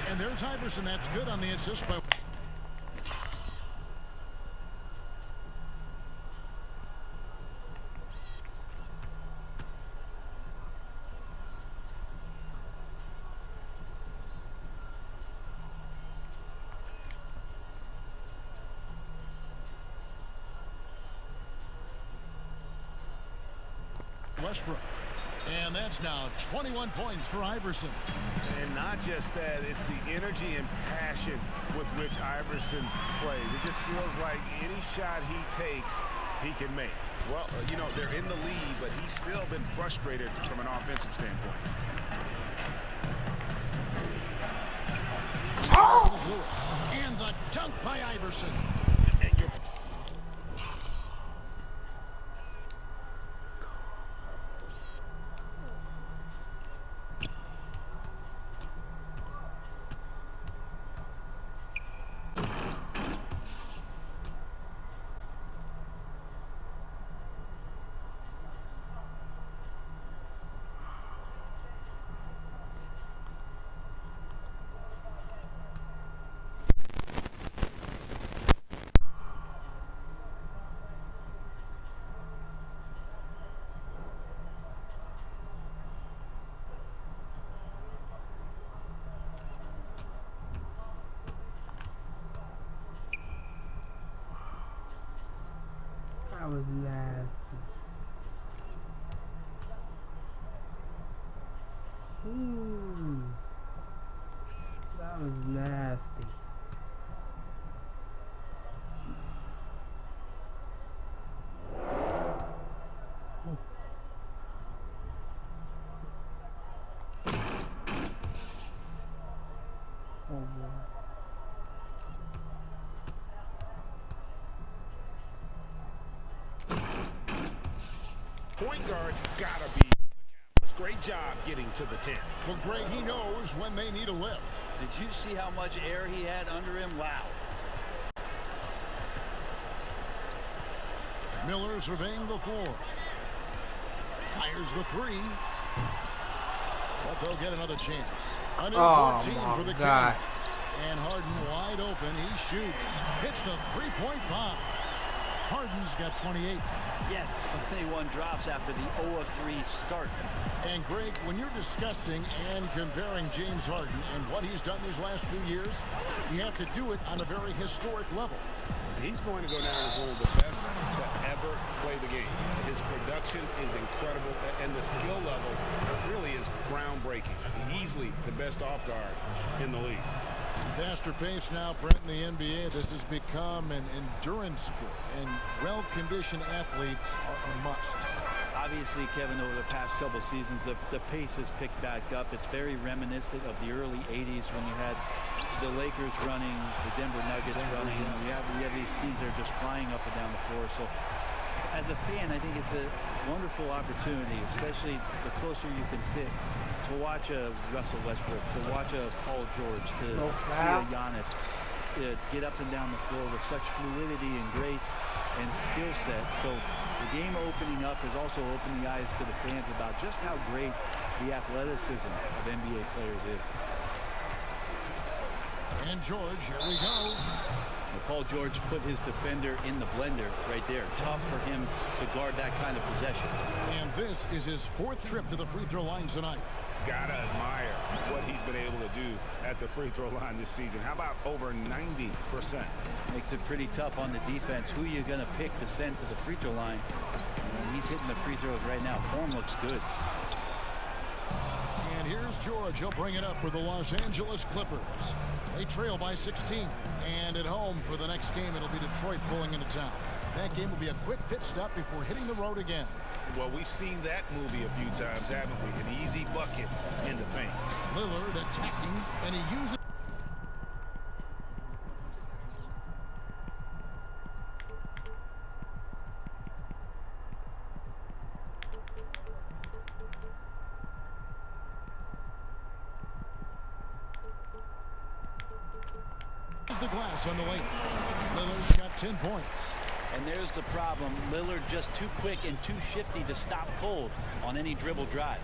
And there's Iverson. That's good on the assist by... Westbrook. And that's now 21 points for Iverson. And not just that, it's the energy and passion with which Iverson plays. It just feels like any shot he takes, he can make. Well, you know, they're in the lead, but he's still been frustrated from an offensive standpoint. Oh! And the dunk by Iverson. That was nasty. That was nasty. Oh boy. Point guard's gotta be. Great job getting to the 10. Well, Greg, he knows when they need a lift. Did you see how much air he had under him? Wow. Miller surveying the floor. Fires the three. But they'll get another chance. A new 14 for the Kings. And Harden wide open. He shoots. Hits the three-point bomb. Harden's got 28. Yes, 21 drops after the 0-3 start. And Greg, when you're discussing and comparing James Harden and what he's done these last few years, you have to do it on a very historic level. He's going to go down as one of the best to ever play the game. His production is incredible, and the skill level really is groundbreaking. Easily the best off guard in the league. Faster pace now, Brent, in the NBA. This has become an endurance sport, and well-conditioned athletes are a must. Obviously, Kevin, over the past couple seasons, the pace has picked back up. It's very reminiscent of the early 80s when you had the Lakers running, the Denver Nuggets running. We have these teams that are just flying up and down the floor. So as a fan, I think it's a wonderful opportunity, especially the closer you can sit, to watch a Russell Westbrook, to watch a Paul George, to see a Giannis get up and down the floor with such fluidity and grace and skill set. So the game opening up has also opened the eyes to the fans about just how great the athleticism of NBA players is. And George, here we go. Paul George put his defender in the blender right there. Tough for him to guard that kind of possession. And this is his fourth trip to the free throw line tonight. Gotta admire what he's been able to do at the free throw line this season. How about over 90%? Makes it pretty tough on the defense. Who are you going to pick to send to the free throw line? And he's hitting the free throws right now. Form looks good. And here's George. He'll bring it up for the Los Angeles Clippers. They trail by 16. And at home for the next game, it'll be Detroit pulling into town. That game will be a quick pit stop before hitting the road again. Well, we've seen that movie a few times, haven't we? An easy bucket in the paint. Lillard attacking, and he uses... the glass on the lane. Lillard's got 10 points. And there's the problem. Lillard just too quick and too shifty to stop cold on any dribble drive.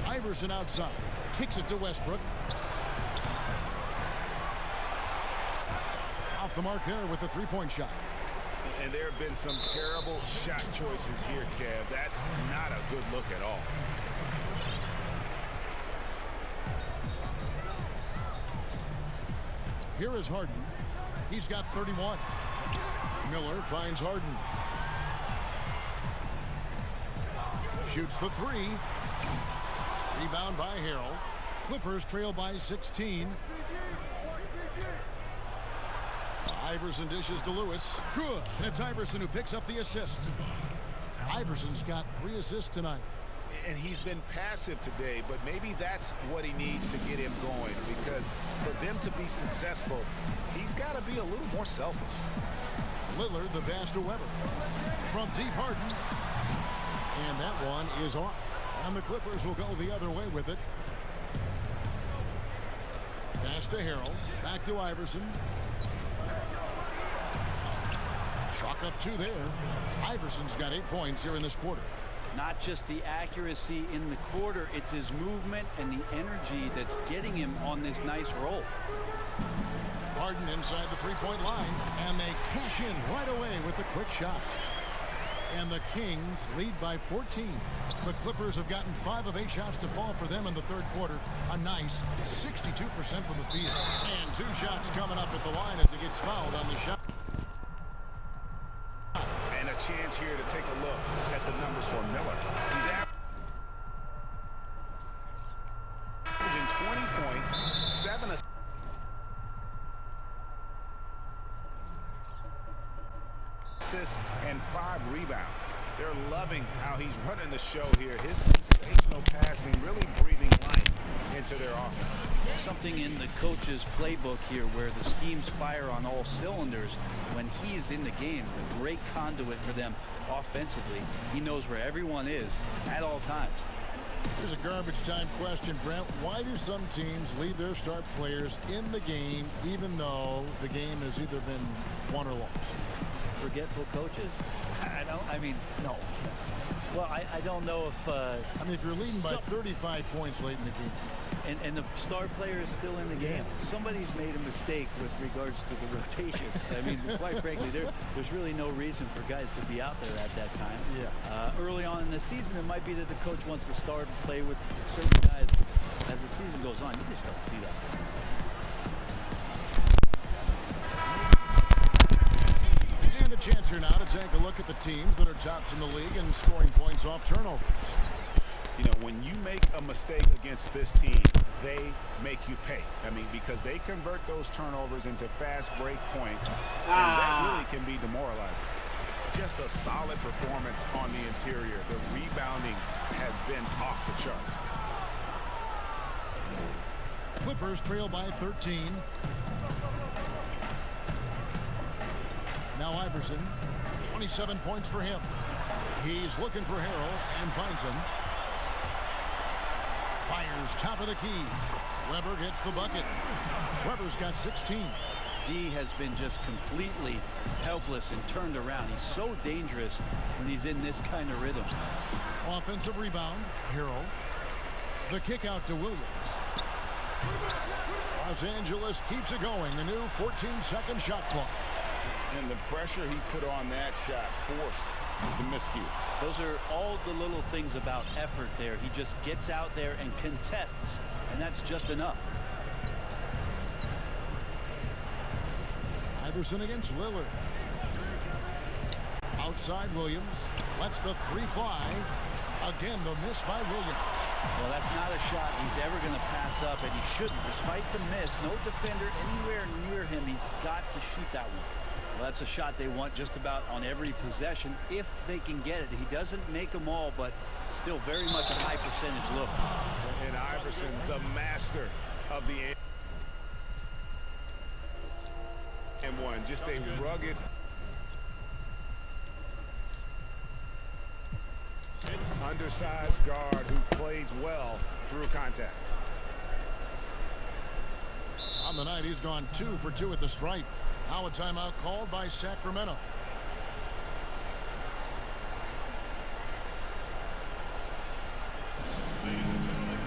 Iverson outside. Kicks it to Westbrook. Off the mark there with the three-point shot. And there have been some terrible shot choices here, Kev. That's not a good look at all. Here is Harden. He's got 31. Miller finds Harden. Shoots the three. Rebound by Harrell. Clippers trail by 16. Iverson dishes to Lewis. Good. And it's Iverson who picks up the assist. Iverson's got 3 assists tonight. And he's been passive today, but maybe that's what he needs to get him going, because for them to be successful, he's got to be a little more selfish. Lillard, the pass to Weber. From deep, Harden. And that one is off. And the Clippers will go the other way with it. Pass to Harrell. Back to Iverson. Chalk up 2 there. Iverson's got 8 points here in this quarter. Not just the accuracy in the quarter, it's his movement and the energy that's getting him on this nice roll. Harden inside the three-point line, and they cash in right away with the quick shot. And the Kings lead by 14. The Clippers have gotten 5 of 8 shots to fall for them in the third quarter. A nice 62% from the field. And 2 shots coming up at the line as he gets fouled on the shot. And a chance here to take a look at the numbers for Miller. He's averaging 20 points, 7 assists, and 5 rebounds. They're loving how he's running the show here. His sensational passing really breathing life into their offense. Something in the coach's playbook here where the schemes fire on all cylinders. When he's in the game, a great conduit for them offensively. He knows where everyone is at all times. Here's a garbage time question, Brent. Why do some teams leave their star players in the game even though the game has either been won or lost? Forgetful coaches. No. Well, I don't know if if you're leading by 35 points late in the game and the star player is still in the game, somebody's made a mistake with regards to the rotations. Quite frankly, there's really no reason for guys to be out there at that time. Yeah. Early on in the season, it might be that the coach wants to start and play with certain guys. As the season goes on, you just don't see that. Chance here now to take a look at the teams that are tops in the league in scoring points off turnovers. You know, when you make a mistake against this team, they make you pay. Because they convert those turnovers into fast break points, and that really can be demoralizing. Just a solid performance on the interior. The rebounding has been off the charts. Clippers trail by 13. Now Iverson, 27 points for him. He's looking for Harrell and finds him. Fires top of the key. Weber gets the bucket. Weber's got 16. D has been just completely helpless and turned around. He's so dangerous when he's in this kind of rhythm. Offensive rebound, Harrell. The kick out to Williams. Los Angeles keeps it going. The new 14-second shot clock. And the pressure he put on that shot forced the miscue. Those are all the little things about effort there. He just gets out there and contests, and that's just enough. Iverson against Lillard. Outside Williams. Lets the 3 fly. Again, the miss by Williams. Well, that's not a shot he's ever going to pass up, and he shouldn't. Despite the miss, no defender anywhere near him. He's got to shoot that one. Well, that's a shot they want just about on every possession if they can get it. He doesn't make them all, but still very much a high percentage look. And Iverson, the master of the and one. Just a rugged undersized guard who plays well through contact. On the night, he's gone 2 for 2 at the stripe. Now a timeout called by Sacramento. Ladies and gentlemen,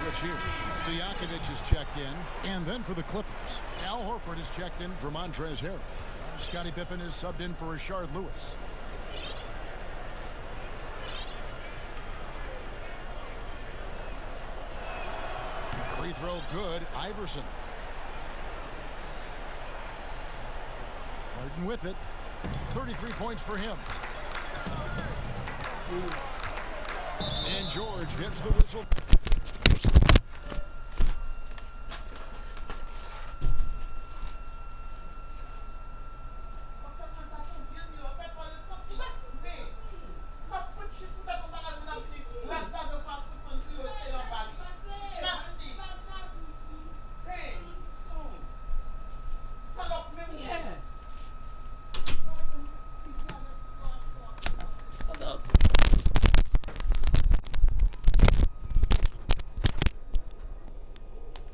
switch here. Stojakovic is checked in. And then for the Clippers, Al Horford is checked in for Montrezl Harrell. Scottie Pippen is subbed in for Rashard Lewis. Free throw good. Iverson. Harden with it. 33 points for him. And George gets the whistle.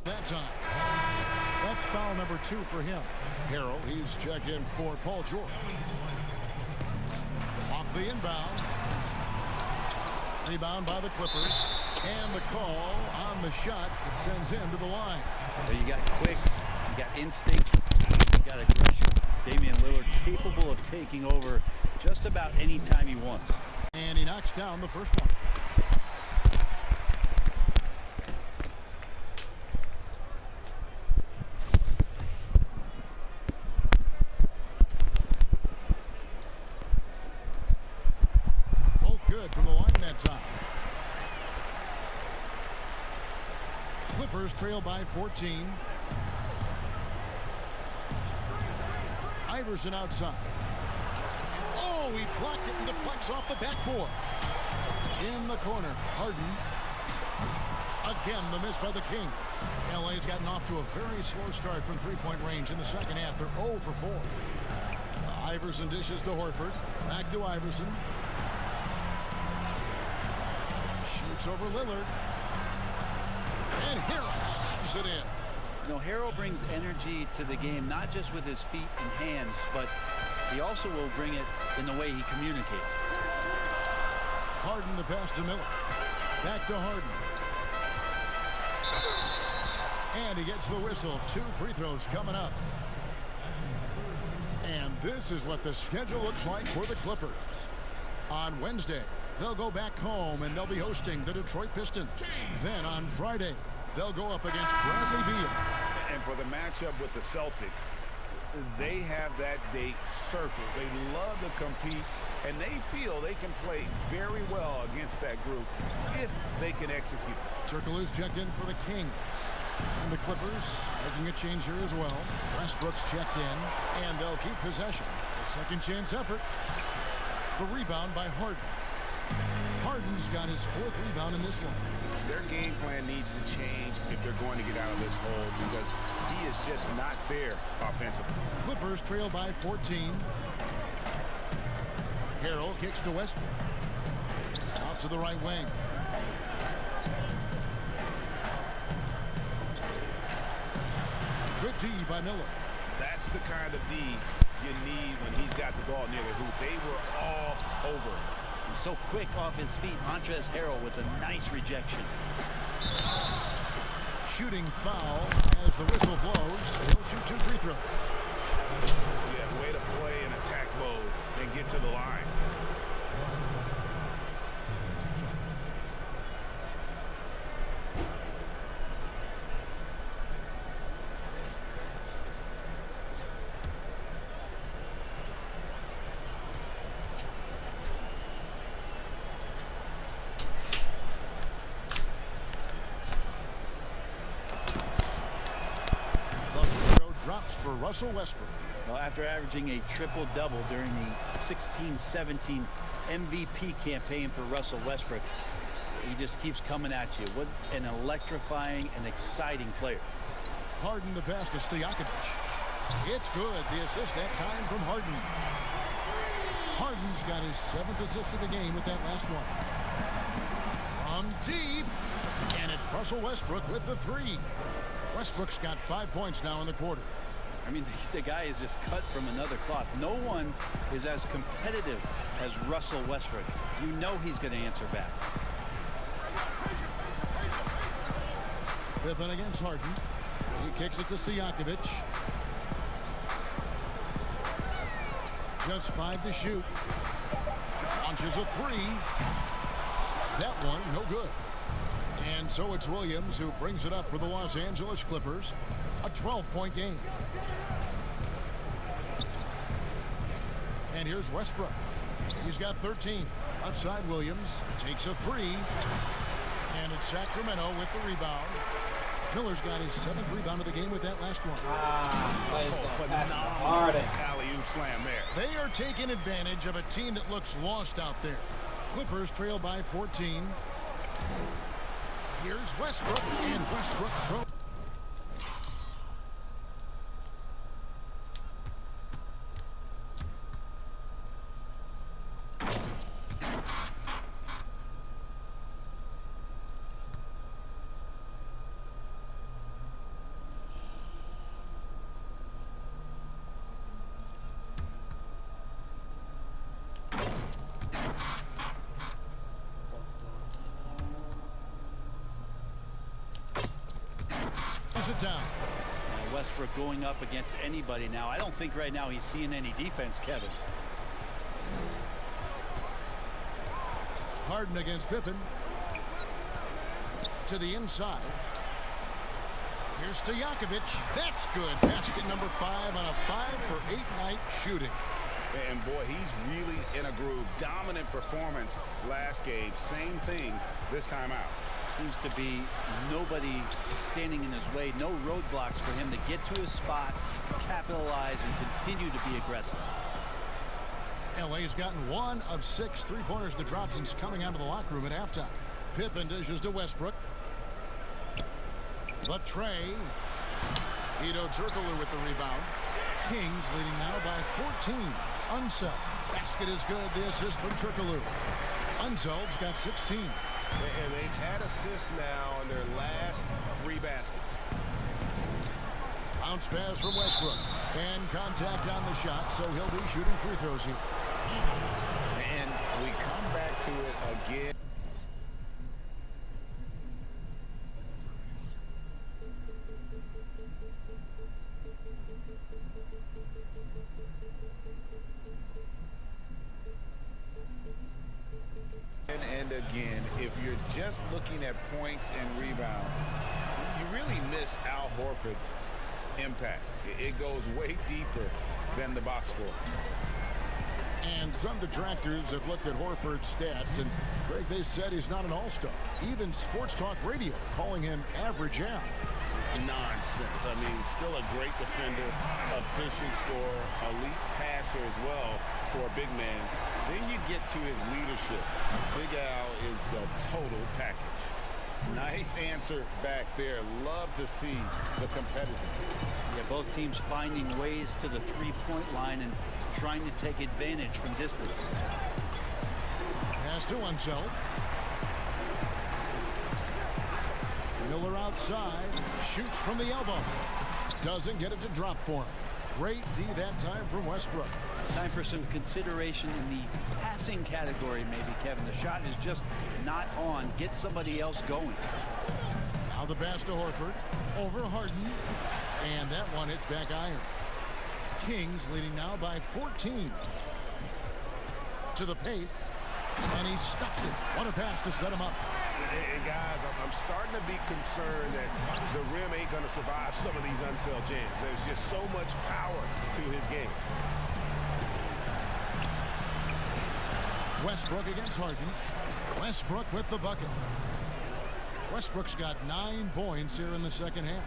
That time. That's foul number 2 for him. Harrell, he's checked in for Paul George. Off the inbound. Rebound by the Clippers. And the call on the shot that sends him to the line. Well, you got quicks, you got instincts, you got aggression. Damian Lillard capable of taking over just about any time he wants. And he knocks down the first one. Good from the line that time. Clippers trail by 14. Iverson outside. Oh, he blocked it and deflects off the backboard. In the corner, Harden. Again, the miss by the King. LA's gotten off to a very slow start from three-point range in the second half. They're 0 for 4. Iverson dishes to Horford. Back to Iverson. Shoots over Lillard. And Harrell slams it in. You know, Harrell brings energy to the game, not just with his feet and hands, but he also will bring it in the way he communicates. Harden the pass to Miller. Back to Harden. And he gets the whistle. 2 free throws coming up. And this is what the schedule looks like for the Clippers. On Wednesday, they'll go back home and they'll be hosting the Detroit Pistons. Then on Friday, they'll go up against Bradley Beal. And for the matchup with the Celtics, they have that date circled. They love to compete, and they feel they can play very well against that group if they can execute. Circle is checked in for the Kings. And the Clippers making a change here as well. Westbrook's checked in, and they'll keep possession. A second chance effort. The rebound by Harden. Harden's got his 4th rebound in this one. Their game plan needs to change if they're going to get out of this hole, because he is just not there offensively. Clippers trail by 14. Harrell kicks to Westbrook. Out to the right wing. Good D by Miller. That's the kind of D you need when he's got the ball near the hoop. They were all over. He's so quick off his feet. Montrezl Harrell with a nice rejection. Shooting foul as the whistle blows. He'll shoot 2 free throws. Yeah, way to play in attack mode and get to the line. Drops for Russell Westbrook. Well, after averaging a triple-double during the 16-17 MVP campaign for Russell Westbrook, he just keeps coming at you. What an electrifying and exciting player. Harden the pass to Stojakovic. It's good. The assist that time from Harden. Harden's got his 7th assist of the game with that last one. From deep. And it's Russell Westbrook with the 3. Westbrook's got 5 points now in the quarter. I mean, the guy is just cut from another cloth. No one is as competitive as Russell Westbrook. You know he's going to answer back. Pippen against Harden. He kicks it to Stojakovic. Just 5 to shoot. Launches a 3. That one, no good. And so it's Williams who brings it up for the Los Angeles Clippers. A 12-point game. And here's Westbrook. He's got 13. Left side, Williams takes a 3. And it's Sacramento with the rebound. Miller's got his 7th rebound of the game with that last one. Phenomenal alley-oop slam there. They are taking advantage of a team that looks lost out there. Clippers trail by 14. Here's Westbrook, and Westbrook throws. It down. Westbrook going up against anybody now. I don't think right now he's seeing any defense, Kevin. Harden against Pippen. To the inside. Here's Stojakovic. That's good. Basket number 5 on a 5-for-8 night shooting. And boy, he's really in a groove. Dominant performance last game. Same thing this time out. Seems to be nobody standing in his way. No roadblocks for him to get to his spot, capitalize, and continue to be aggressive. LA's gotten 1 of 6 3-pointers to drop since coming out of the locker room at halftime. Pippen dishes to Westbrook. The tray. Ito Turkoglu with the rebound. Kings leading now by 14. Unseld. Basket is good. The assist from Turkoglu. Unseld's got 16. And they've had assists now in their last 3 baskets. Bounce pass from Westbrook. And contact on the shot, so he'll be shooting free throws here. And we come back to it again. And again, if you're just looking at points and rebounds, you really miss Al Horford's impact. It goes way deeper than the box score. And some detractors have looked at Horford's stats, and Greg, they said he's not an all-star. Even Sports Talk Radio calling him average Al. Nonsense. I mean, still a great defender, efficient scorer, elite passer as well for a big man. Then you get to his leadership. Big Al is the total package. Nice answer back there. Love to see the competitiveness. Yeah, both teams finding ways to the three-point line and trying to take advantage from distance. Pass to Unseld. Miller outside, shoots from the elbow. Doesn't get it to drop for him. Great D that time from Westbrook. Time for some consideration in the passing category, maybe, Kevin. The shot is just not on. Get somebody else going. Now the pass to Horford. Over Harden. And that one hits back iron. Kings leading now by 14. To the paint. And he stuffs it. What a pass to set him up. Hey, guys, I'm starting to be concerned that the rim ain't going to survive some of these Unseld jams. There's just so much power to his game. Westbrook against Harden. Westbrook with the bucket. Westbrook's got 9 points here in the second half.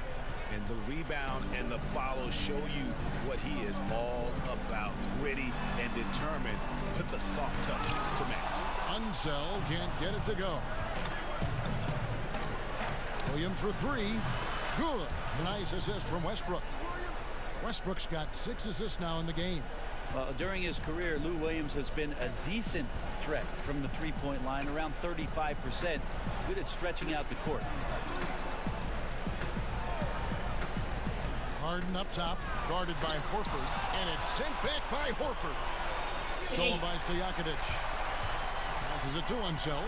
And the rebound and the follow show you what he is all about. Gritty and determined with the soft touch to match. Unseld can't get it to go. Williams for 3. Good. Nice assist from Westbrook. Westbrook's got 6 assists now in the game. During his career, Lou Williams has been a decent threat from the three-point line, around 35%. Good at stretching out the court. Harden up top, guarded by Horford, and it's sent back by Horford. Stolen by Stojakovic. Passes it to Unseld.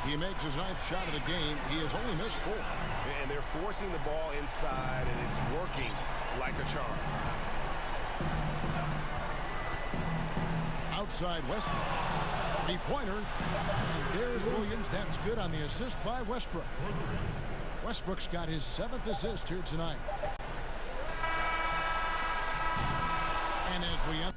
He makes his 9th shot of the game. He has only missed 4. And they're forcing the ball inside, and it's working like a charm. Outside Westbrook. 3-pointer. And there's Williams. That's good on the assist by Westbrook. Westbrook's got his 7th assist here tonight. And as we end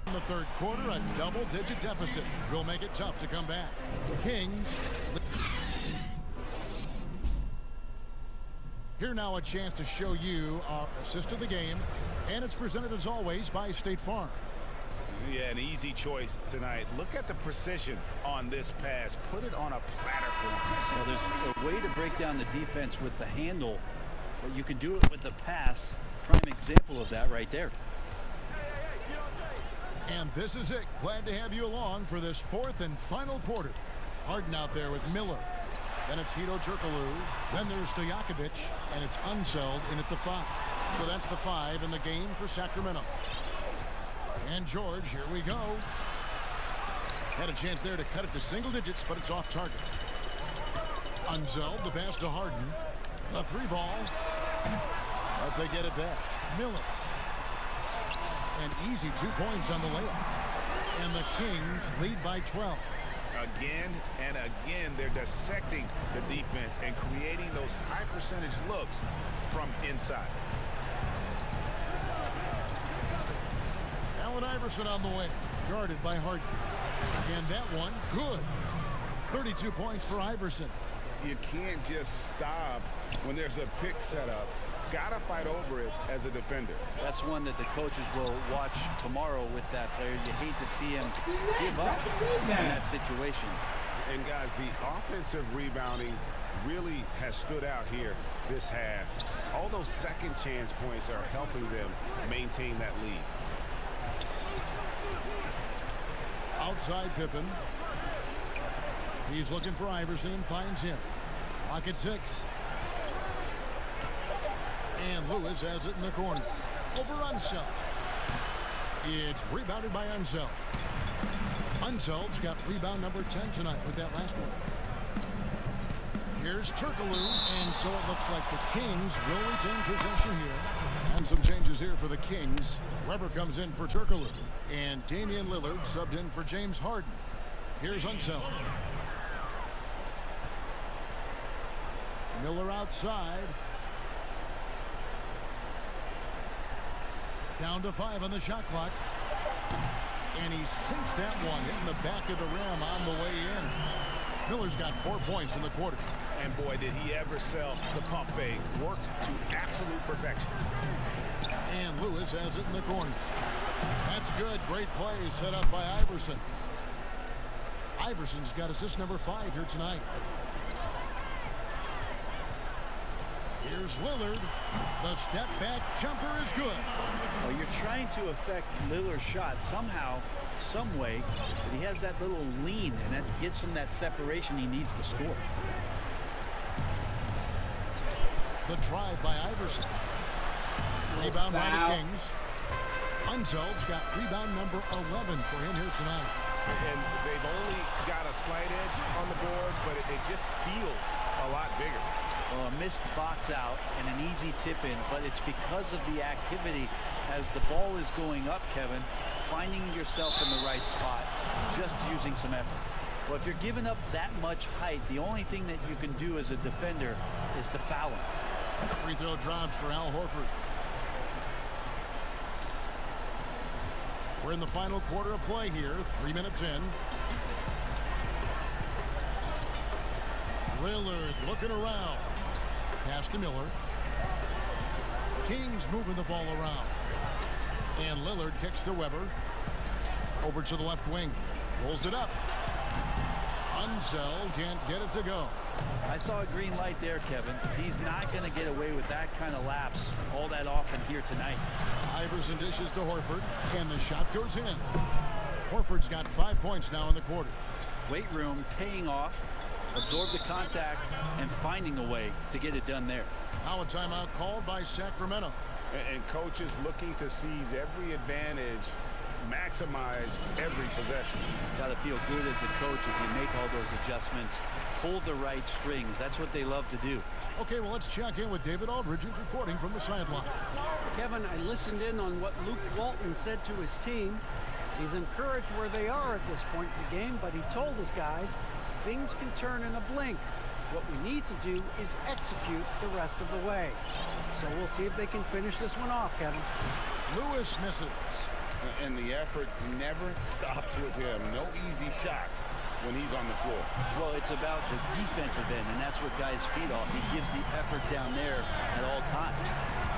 in the third quarter, a double-digit deficit will make it tough to come back. Kings. Here now a chance to show you our assist of the game, and it's presented as always by State Farm. Yeah, an easy choice tonight. Look at the precision on this pass. Put it on a platter for him. Well, there's a way to break down the defense with the handle, but you can do it with the pass. Prime example of that right there. And this is it. Glad to have you along for this 4th and final quarter. Harden out there with Miller. Then it's Hedo Turkoglu. Then there's Stojakovic, and it's Unseld in at the 5. So that's the 5 in the game for Sacramento. And George, here we go. Had a chance there to cut it to single digits, but it's off target. Unseld, the pass to Harden. A 3-ball. But they get it back. Miller. An easy 2 points on the layup. And the Kings lead by 12. Again and again, they're dissecting the defense and creating those high percentage looks from inside. Allen Iverson on the way, guarded by Harden. And that one, good. 32 points for Iverson. You can't just stop when there's a pick set up. Gotta fight over it as a defender. That's one that the coaches will watch tomorrow with that player. You hate to see him give up in that situation. And guys, the offensive rebounding really has stood out here this half. All those second chance points are helping them maintain that lead. Outside Pippen. He's looking for Iverson and finds him. Pocket 6. And Lewis has it in the corner. Over Unseld. It's rebounded by Unseld. Unseld's got rebound number 10 tonight with that last one. Here's Turkoglu, and so it looks like the Kings will retain possession here. And some changes here for the Kings. Weber comes in for Turkoglu, and Damian Lillard subbed in for James Harden. Here's Unseld. Miller outside. Down to 5 on the shot clock. And he sinks that one in the back of the rim on the way in. Miller's got 4 points in the quarter. And boy, did he ever sell the pump fake. Worked to absolute perfection. And Lewis has it in the corner. That's good. Great play set up by Iverson. Iverson's got assist number 5 here tonight. Here's Lillard. The step back jumper is good. Well, you're trying to affect Lillard's shot somehow, some way, but he has that little lean, and that gets him that separation he needs to score. The drive by Iverson. Rebound by the Kings. Unseld's got rebound number 11 for him here tonight. And they've only got a slight edge on the boards, but it just feels a lot bigger. Well, a missed box out and an easy tip in, but it's because of the activity as the ball is going up, Kevin, finding yourself in the right spot, just using some effort. Well, if you're giving up that much height, the only thing that you can do as a defender is to foul him. Free throw drops for Al Horford. We're in the final quarter of play here, 3 minutes in. Lillard looking around. Pass to Miller. Kings moving the ball around. And Lillard kicks to Weber. Over to the left wing. Rolls it up. Unseld can't get it to go. I saw a green light there, Kevin. He's not going to get away with that kind of lapse all that often here tonight. Iverson dishes to Horford, and the shot goes in. Horford's got 5 points now in the quarter. Weight room paying off, absorb the contact, and finding a way to get it done there. Now a timeout called by Sacramento. And coaches looking to seize every advantage, maximize every possession. Got to feel good as a coach if you make all those adjustments. Pull the right strings. That's what they love to do. Okay, well, let's check in with David Aldridge, who's reporting from the sideline. Kevin, I listened in on what Luke Walton said to his team. He's encouraged where they are at this point in the game, but he told his guys things can turn in a blink. What we need to do is execute the rest of the way. So we'll see if they can finish this one off, Kevin. Lewis misses. And the effort never stops with him. No easy shots when he's on the floor. Well, it's about the defensive end, and that's what guys feed off. He gives the effort down there at all times.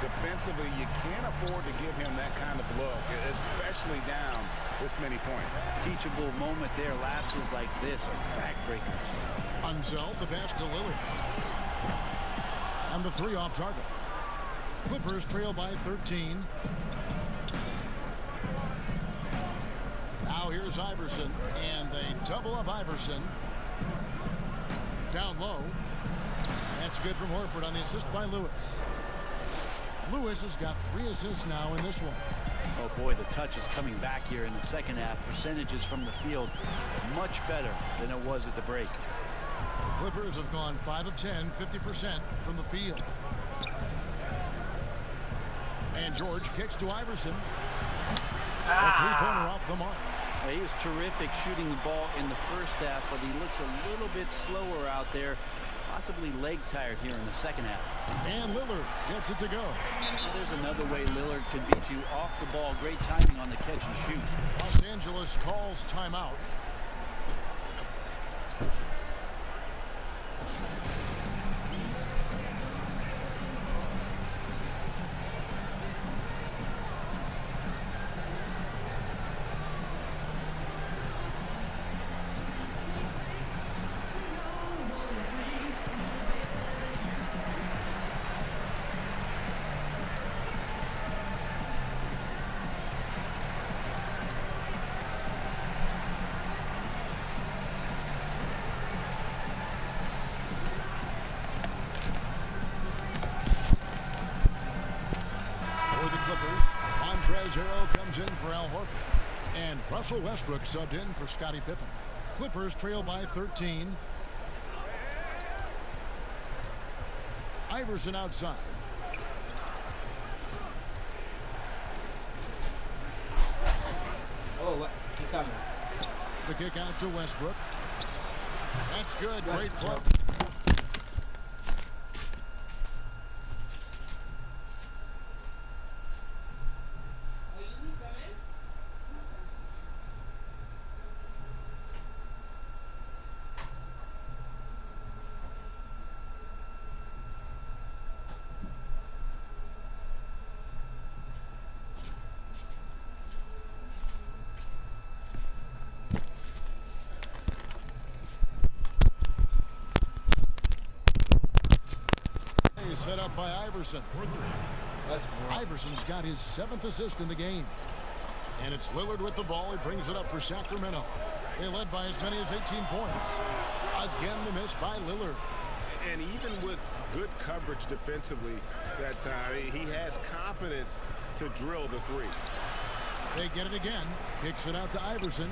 Defensively, you can't afford to give him that kind of look, especially down this many points. Teachable moment there. Lapses like this are backbreakers. Unzel, the pass to Lillard. And the 3 off target. Clippers trail by 13. Now here's Iverson, and they double up Iverson. Down low. That's good from Horford on the assist by Lewis. Lewis has got 3 assists now in this one. Oh boy, the touch is coming back here in the second half. Percentages from the field much better than it was at the break. The Clippers have gone 5 of 10, 50% from the field. And George kicks to Iverson. A 3-pointer off the mark. He was terrific shooting the ball in the first half, but he looks a little bit slower out there. Possibly leg tired here in the second half. And Lillard gets it to go. Well, there's another way Lillard can beat you off the ball. Great timing on the catch and shoot. Los Angeles calls timeout. And Russell Westbrook subbed in for Scottie Pippen. Clippers trail by 13. Iverson outside. Oh, he coming. The kick out to Westbrook. That's good. Great play. Set up by Iverson. Iverson's got his 7th assist in the game. And it's Lillard with the ball. He brings it up for Sacramento. They led by as many as 18 points. Again, the miss by Lillard. And even with good coverage defensively that time, he has confidence to drill the 3. They get it again. Kicks it out to Iverson.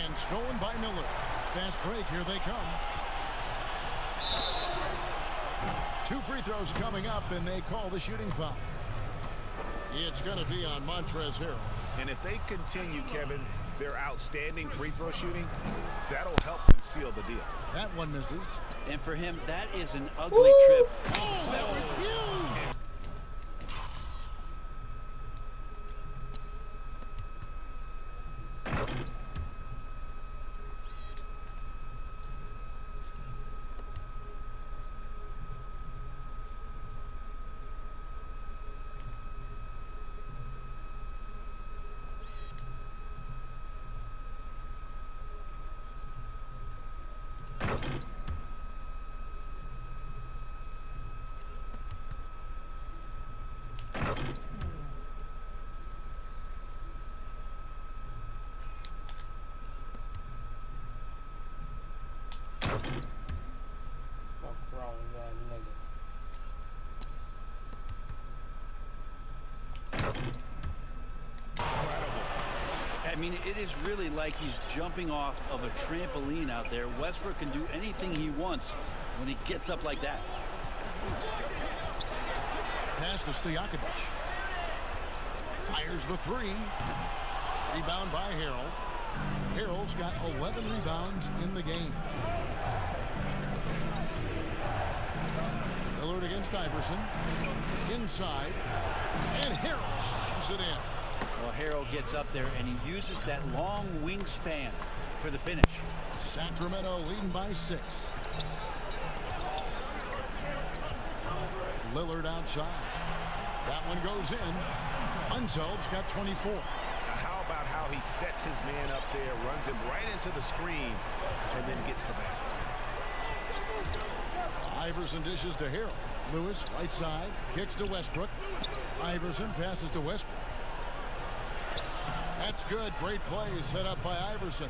And stolen by Miller. Fast break. Here they come. 2 free throws coming up, and they call the shooting foul. It's going to be on Montrezl Harrell. And if they continue, Kevin, their outstanding free throw shooting, that'll help them seal the deal. That one misses. And for him, that is an ugly trip. Oh, that was huge. What's wrong with that nigga? I mean, it is really like he's jumping off of a trampoline out there. Westbrook can do anything he wants when he gets up like that. Pass to Stojakovic. Fires the three. Rebound by Harrell. Harrell's got 11 rebounds in the game. Lillard against Iverson. Inside. And Harrell slams it in. Well, Harrell gets up there and he uses that long wingspan for the finish. Sacramento leading by 6. Lillard outside. That one goes in. Unsel's got 24. Now how about how he sets his man up there, runs him right into the screen, and then gets the basket. Iverson dishes to Harrell. Lewis right side, kicks to Westbrook. Iverson passes to Westbrook. That's good. Great play set up by Iverson.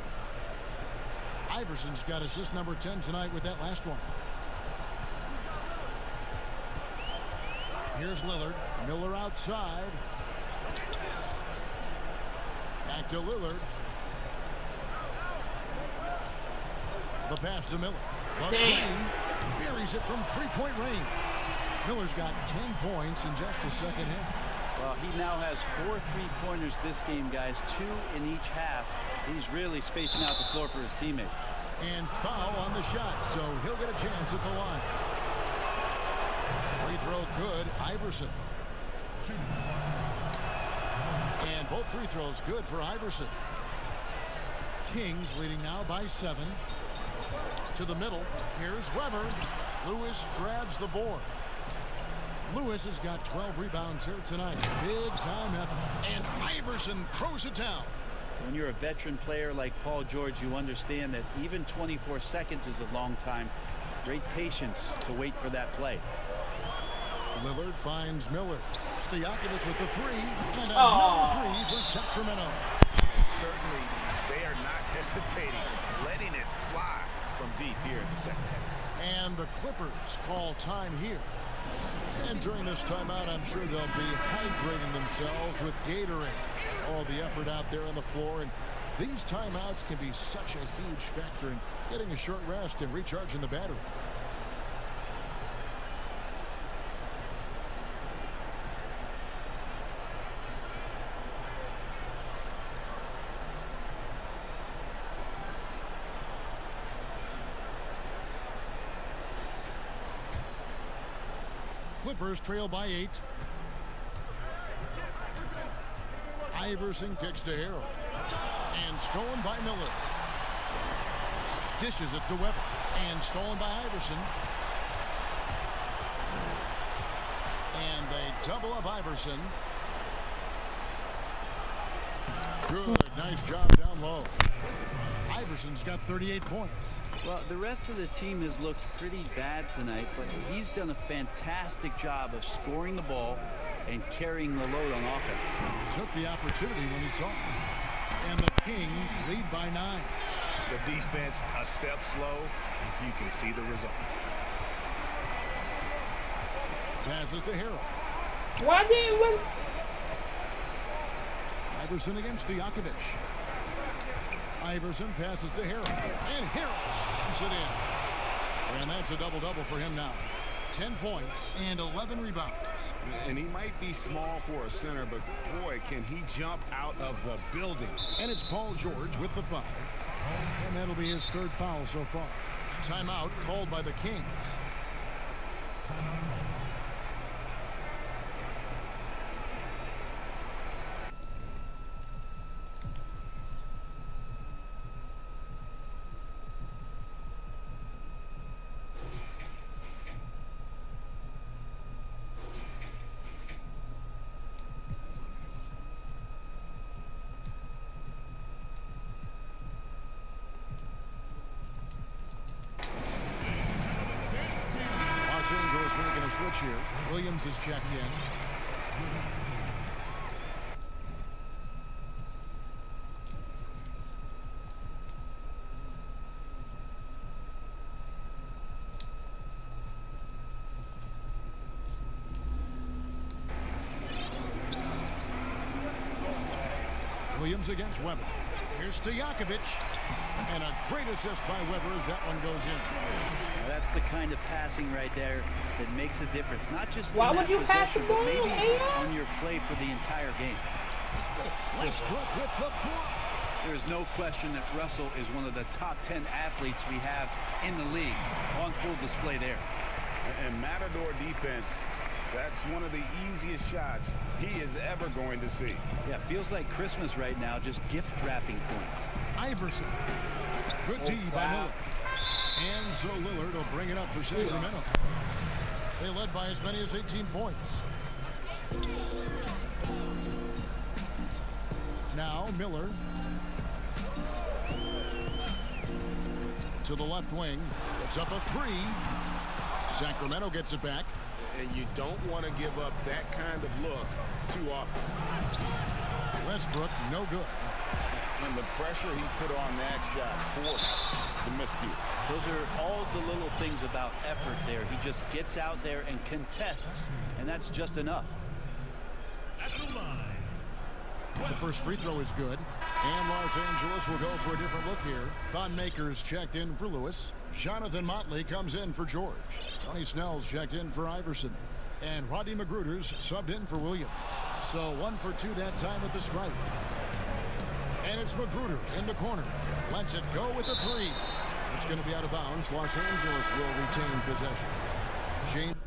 Iverson's got assist number 10 tonight with that last one. Here's Lillard. Miller outside. Back to Lillard. The pass to Miller. Buries it from three-point range. Miller's got 10 points in just the second half. Well, he now has 4 3-pointers this game, guys. 2 in each half. He's really spacing out the floor for his teammates. And foul on the shot, so he'll get a chance at the line. Free throw good. Iverson. And both free throws good for Iverson. Kings leading now by 7. To the middle. Here's Weber. Lewis grabs the board. Lewis has got 12 rebounds here tonight. Big time effort. And Iverson throws it down. When you're a veteran player like Paul George, you understand that even 24 seconds is a long time. Great patience to wait for that play. Lillard finds Miller. Stojakovic with the three. And another three for Sacramento. And certainly they are not hesitating, letting it fly from deep here in the second half. And the Clippers call time here. And during this timeout, I'm sure they'll be hydrating themselves with Gatorade. All the effort out there on the floor. And these timeouts can be such a huge factor in getting a short rest and recharging the battery. Clippers trail by 8. Iverson kicks to Harrell. And stolen by Miller. Dishes it to Weber. And stolen by Iverson. And they double up Iverson. Good. Nice job down low. Iverson's got 38 points. Well, the rest of the team has looked pretty bad tonight, but he's done a fantastic job of scoring the ball and carrying the load on offense. Took the opportunity when he saw it. And the Kings lead by 9. The defense a step slow. You can see the result. Passes to Harrell. Why didn't we? Iverson against Stojakovic. Iverson passes to Harrell. And Harrell slams it in. And that's a double-double for him now. 10 points and 11 rebounds. And he might be small for a center, but boy, can he jump out of the building. And it's Paul George with the foul. And that'll be his 3rd foul so far. Timeout called by the Kings. Los Angeles making a switch here. Williams is checked in. Williams against Weber. Here's Stojakovic. And a great assist by Weber as that one goes in. Now that's the kind of passing right there that makes a difference. Not just Why in would that you pass the possession, ball, but maybe AL? on your play for the entire game. Westbrook with the block. There is no question that Russell is one of the top 10 athletes we have in the league. On full display there. And Matador defense, that's one of the easiest shots he is ever going to see. Yeah, feels like Christmas right now, just gift wrapping points. Iverson. Good D by Miller. And so Lillard will bring it up for Sacramento. They led by as many as 18 points. Now Miller to the left wing. It's up a three. Sacramento gets it back. And you don't want to give up that kind of look too often. Westbrook, no good. And the pressure he put on that shot forced the miscue. Those are all the little things about effort there. He just gets out there and contests, and that's just enough. At the line. The first free throw is good. And Los Angeles will go for a different look here. Thon Maker's checked in for Lewis. Jonathan Motley comes in for George. Tony Snell's checked in for Iverson. And Rodney Magruder's subbed in for Williams. So 1 for 2 that time at the stripe. And it's Magruder in the corner. Lets it go with the three. It's going to be out of bounds. Los Angeles will retain possession. James.